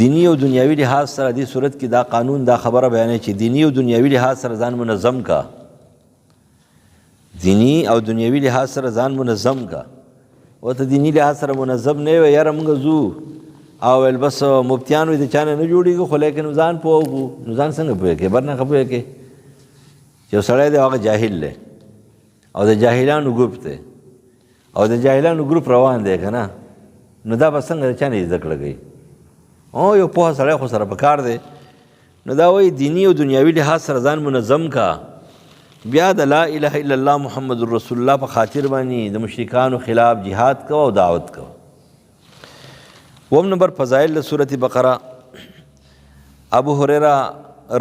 دینی او دنیاوی لحاظ سره دې صورت کې دا قانون دا خبره بیانوي چې دینی او دنیاوی لحاظ سره ځان منظم کا. دینی او دنیاوی لحاظ سره ځان منظم کا. وته دینی لحاظ سره منظم نه وي یاره موږ زو او بس مفتیانو د چانه نه جوړیږي خو لیکن ځان پوهو نو ځان څنګه پوهه کې برنه خبره کې یو سړی دی هغه جاهل دی او د جاهلانو ګروپ دی او د جاهلانو ګروپ روان دی که نه نو دا به څنګه د چا نه زده کړه کوي. او یو پوهه سړی خو سره پکار دی نو دا وایي دیني او دنیاوي لحاظ سره ځان منظم کا. بیا د لا اله الا الله محمد رسول الله په خاطر باندې د مشرکانو خلاف جهاد کو او دعوت کو. اوم نمبر فضائل سورۃ بقره ابو هريره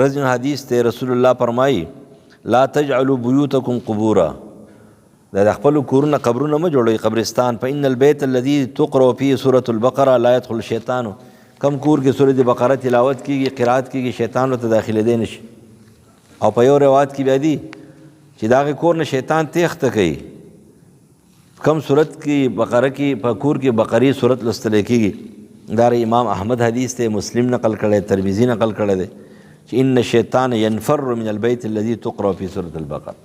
رضی الله عنه حدیث ته رسول الله فرمایي لا تجعلوا بيوتكم قبورا دا خپل کورونه قبرونه ما جوړوي قبرستان. فإن البيت الذي تقرأ فيه سورة البقره لا يدخل الشيطان. کم کور کې سورۃ بقره تلاوت کیږي قرات کیږي شیطان ورته داخله دی نشي. او په یو روایت کې بیا دي چې دا کور نه شیطان تیښته کوي. کم سورت کې بقره کې په کور کې بقری سورت لوستل کیږي. دا امام احمد حدیث ته مسلم نقل کړی ترمذی نقل کړی دی چې ان الشیطان ينفر من البيت الذي تقرأ في سورة البقره.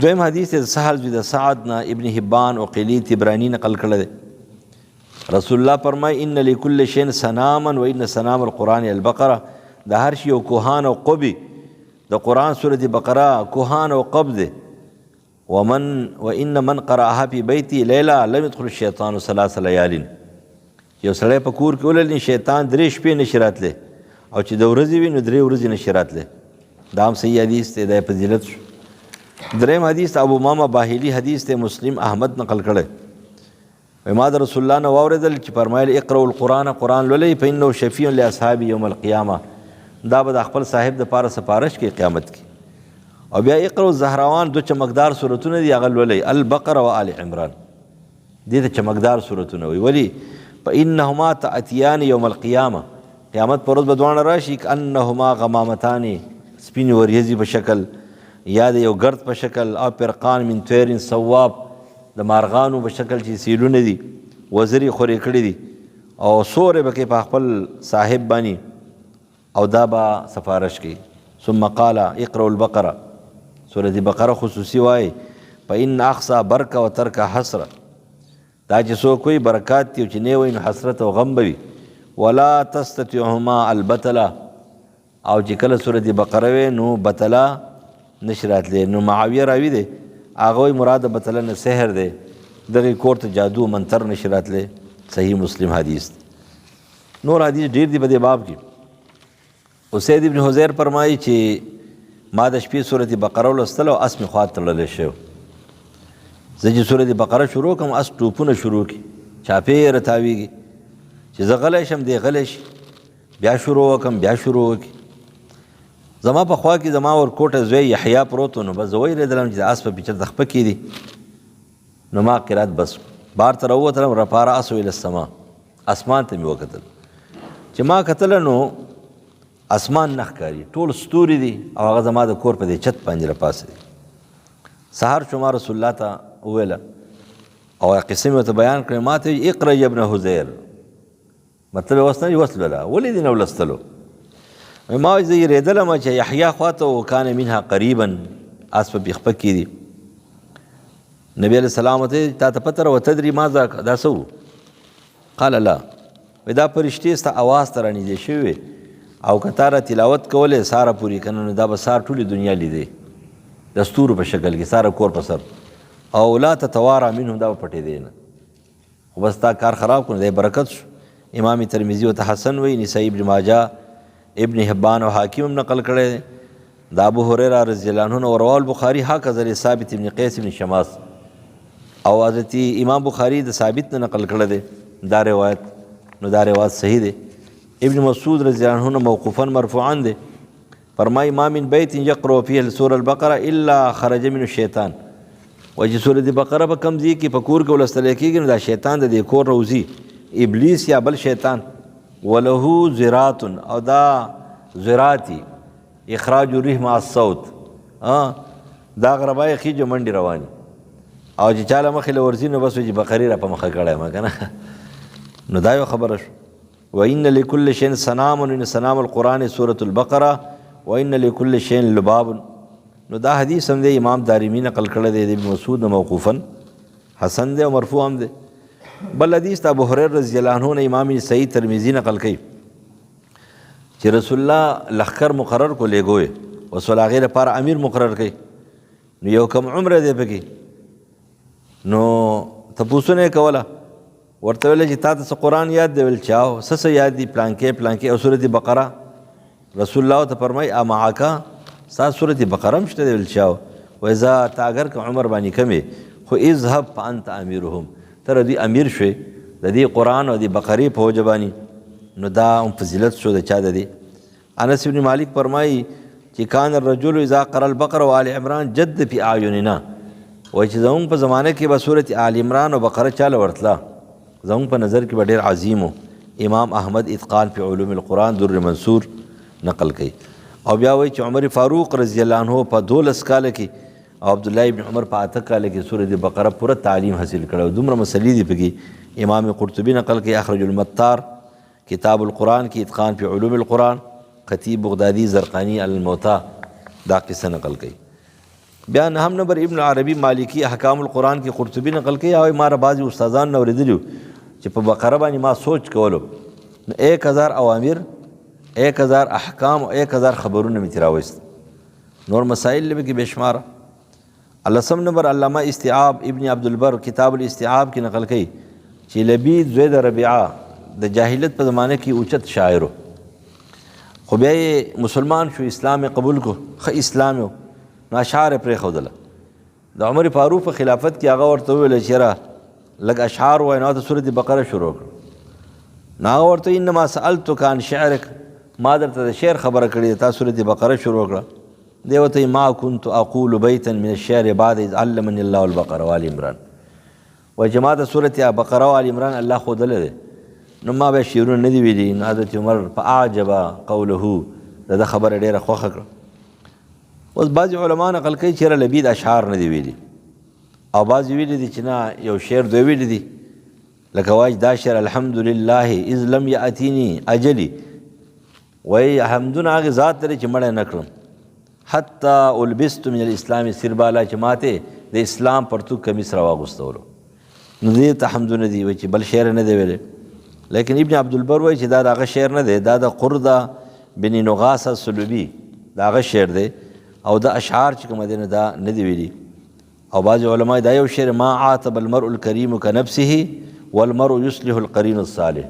دویم حدیث سهل بن سعد نا ابن حبان او قیلی تبرانی نقل کړی دی. رسول الله فرمای ان لكل شيء سناما وان سنام القرآن البقره. د هر شی او کوهان او قبی د قرآن سورة بقره کوهان او قب دی. وان من قرأها في بيتي ليله لم يدخل الشيطان 3 ليال. یو سړی په کور کې ولل شیطان 3 شپې نشي راتلی او چې د ورځې وي نو 3 ورځې نشي راتلی. دا هم صحیح حدیث دی د فضیلت شو. دریم حدیث ابو امامه باهلی حدیث ته مسلم احمد نقل کړی ما د رسول الله نه واورېدل چې فرمایل اقرأوا القرآن، قرآن لولئ فإنه شفیع لاصحاب یوم القیامه، دا به د خپل صاحب دپاره سفارش کوي قیامت کې. او بیا اقرأوا الزهراوان 2 چمکدار سورتونه دي، هغه لولئ البقره و آل عمران، دې ته چمکدار سورتونه وایي. ولې؟ فإنهما تأتیان یوم القیامه، قیامت پر ورځ به دواړه راشي کأنهما غمامتان، سپینې وریځې په شکل یا د یو ګرد په شکل، او فرقان من طیر صواب، د مارغانو په شکل چې سیلونه دي وزرې خورې کړي دي، او سورې به کې په خپل صاحب باندې، او دا به سفارش کوي. ثم قال اقرأوا البقره، سورة بقره خصوصي وایي فإن اخصى برکه و ترک حسره، دا چې څوک وایي برکات دي او چې نه وایي نو حسرت او غم به وي. ولا تستطيعهما البتله، او چې کله سورة بقره وي نو بتله نشي راتلی. نو معاویه راوي دی، هغه وایي مراد بتله نه سحر دی، دغې کور ته جادو منتر نشي راتلی. صحیح مسلم حدیث. نور حدیث ډېر دي په دې باب کې. اسید ابن حضیر فرمایي چې ما د شپې سورة بقره ولوستله او اس مې خوا تړلی شوی. زه چې سورة بقره شروع کړم اس ټوپونه شروع کړي، چاپېره تاویږي، چې زه غلی شم دی غلی شي، بیا شروع وکړم بیا شروع وکړي. زما په خوا کې زما ورکوټه زوی یحیی پروت و، نو بس زه ویرېدلم چې د اس په پیچر د خپه کې دي. نو ما قرات بس بار ته راووتلم، رفع رأسه الی السما، اسمان ته مې وکتل. چې ما کتله نو اسمان نه ښکاري، ټول ستوري دي، او هغه زما د کور په دې چت باندې راپاسه دي. سهار شو ما رسول الله ته وویله او قصه مې ورته بیان کړې. ما ته اقرأ یا ابن حذیر، مطلب یې اوس نه وسلله، ولې دې نه ولستلو؟ ما وایي زه یېرېدلم چې یحیی خواته وکان منها قریبا، اس په خپه کې دي. نبی علیه السلام ورته تا ته پته راوه تدري ماذا، دا څه و؟ قال لا، دا فرشتې ستا اواز ته رانږدې شوي او که تا را تلاوت کولی ساره پورې که نه، نو دا به سار ټولې دنیا لیدې د ستورو په شکل کې، ساره کور په سر، او لا تتوارا منهم، دا به پټېدې نه. خو بس تا کار خراب کړو، دی برکت شو. امام ترمذي ورته حسن وایي، نسائی ابن ماجه ابن حبان او حاکم هم نقل کړی دی. د ابو هریره رضی الله عنه او رواه البخاري هکذا ثابت ابن قیس ابن شماس، او حضرت امام بخاري د ثابت نه نقل کړی دی دا روایت. نو دا روایت صحیح دی. ابن مسعود رضی الله عنه موقوفا مرفوعا دی، فرمای ما من بیت یقرأ فیه سورة البقره الا خرج منه الشیطان، وایي چې سورة بقره په کوم ځای کې په کور کې ولوستلی کېږي نو دا شیطان د دې کور روزي، ابلیس یا بل شیطان. وله زرات، او دا زراتی اخراج الریح مع الصوت، دا غربای خیجو منډې رواني، او چې چاله مخې له ورځي نو بس وایي چې بقرې را په مخه کړی ما که نه. نو دا یو خبره شو. وإن لكل شيء صنام، إن صنام القرآن سورة البقرة، وإن لكل شيء لباب. نو دا حدیث هم دی امام دارمی نقل کړی دی ابن مسعود موقوفا، حسن دی او مرفوع هم دی. بل حدیث د ابو هریره رضی الله عنه نه امام صحیح ترمذی نقل کوي چې رسول الله لښکر مقرر کو لیږوی، اوس ول هغې لپاره امیر مقرر کوي. نو یو کم عمره دی پکې، نو تپوسونه یې کوله، ورته ویل چې تا ته څه قرآن یاد دی؟ ویل چاو څه یاد دي؟ پلانکې پلانکې. او سورة بقره رسول الله ته فرمایي امعکا، ستا سورة بقره هم شته دی؟ ویل چاو. وایي زه تا اگر که عمر باندې کمې، خو اذهب فانت امیرهم، ته دوی امیر شوې د دې قرآن او د بقرې په وجه باندې. نو دا هم فضیلت شو د چا د دې. انس بن مالک فرمایي چې کان الرجل اذا قرأ البقره و آل عمران جد فی اعیننا، وایي چې زموږ په زمانه کې به سورة آل عمران او بقره چاله ورتله، زموږ په نظر کې به ډېر عظیم و. امام احمد اتقان فی علوم القرآن در منصور نقل کوي. او بیا وایي چې عمر فاروق رضی الله عنه په 12 کاله کې او عبدالله ابن عمر په 8 کاله کې سورة بقره پوره تعلیم حاصل کړی. دومره مسلې دي پکې. امام قرطبي نقل کوي اخرج المطار کتاب القرآن کې اتقان فی علوم القرآن، خطیب بغدادي زرقانی الموتا دا قصه نقل کوي. بیا نهم نمبر ابن عربی مالکی احکام القرآن کې قرطبي نقل کوي، او ما را بعضې استادان نه اورېدلي چې په بقره باندې ما سوچ کولو، 1000 اوامر، 1000 احکام او 1000 خبرونه مې ترې راوایست. نور مسائل به کې بې شماره. لسم نمبر علامه استیعاب ابن عبدالبر کتاب الاستیعاب کې نقل کوي چې لبید زوی د ربیعه د جاهلیت په زمانه کې اوچت شاعر، خو بیا یې مسلمان شو، اسلام قبول کو، ښه اسلام و، نو اشعار یې پرېښودله. د عمر فاروق په خلافت کې هغه ورته وویل چې یاره لږ اشعار وایي نو ته سورت بقره شروع کړه. نو هغه ورته انما سألتک عن شعرک، ما درته د شعر خبره کړې تا سورت بقره شروع کړه. دی ورته ما كنت اقول بیتا من الشعر بعد اذ علمني الله البقره وآل عمران، وایي چې ما ته سورت بقره او آل عمران الله ښودلی دی نو ما به شعرونه نه دي ویلي. نو حضرت عمر فاعجب قوله، د ده خبره ډېره خوښه کړه. اوس بعضې علما نقل کوي چېرې لبید اشعار نه دي ویلي، او بعضې ویلي دي چې نه یو شعر دوی ویلي دي، لکه وایي دا شعر الحمدلله اذ لم یأتیني اجلی، وایي حمدونه هغې ذات لري چې مړی نه کړم، حتی البست من الاسلام سربالا، چې ماته د اسلام پرتوګ کمیس راواغوستولو. نو دې ته حمدونه دي، وایي چې بل شعر نه دی ویلی. لیکن ابن عبدالبر وایي چې دا د هغه شعر نه دی، دا د قرده بن نغاس سلوبي د هغه شعر دی، او د اشعار چې کومه دی نه دا نه دی ویلي. او بعضې علما دا یو شعر ما عاتب المرء الکریم کنفسه والمرء یصلح القرین الصالح،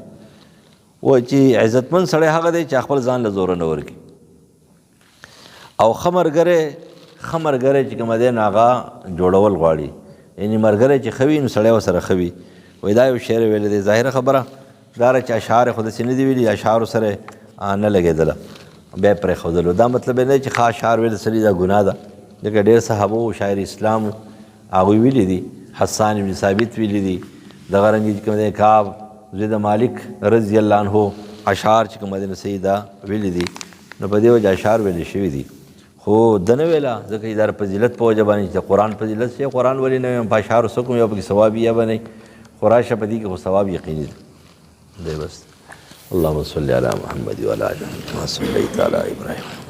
وایي چې عزتمند سړی هغه دی چې خپل ځان له زوره نه ورکړي، او ښه ملګری چې کومه دی نو هغه جوړول غواړي، یعنې ملګری چې ښه وي نو سړی ورسره ښه وي. وایي دا یو شعر ویلی دی. ظاهره خبره دا ده چې اشعار یې خو داسې نه دي ویلي، اشعارو سره نه لګېدله بیا یې پرېښودلو. دا مطلب یې نه چې ښه اشعار ویل سړي دا ګناه ده، ځکه ډېر صحابه و شاعر اسلام هغوی ویلي دي، حسان بن ثابت ویلي دي، دغه رنګې چې کوم دی کعب زید مالک رضی الله عنه اشعار چې کوم دی نو صحیح دا ویلي دي. نو په دې وجه اشعار ویلې شوي دي، خو ده نه ویله ځکه چې دا فضیلت په وجه باندې چې د قرآن فضیلت شي، قرآن ولې نه ویم په اشعارو څه کوم، یا پکې ثواب یا به نه خو راشه په دې کې خو ثواب یقیني دی. بس اللهم صل علی محمد وعلى آل محمد كما صليت على ابراهيم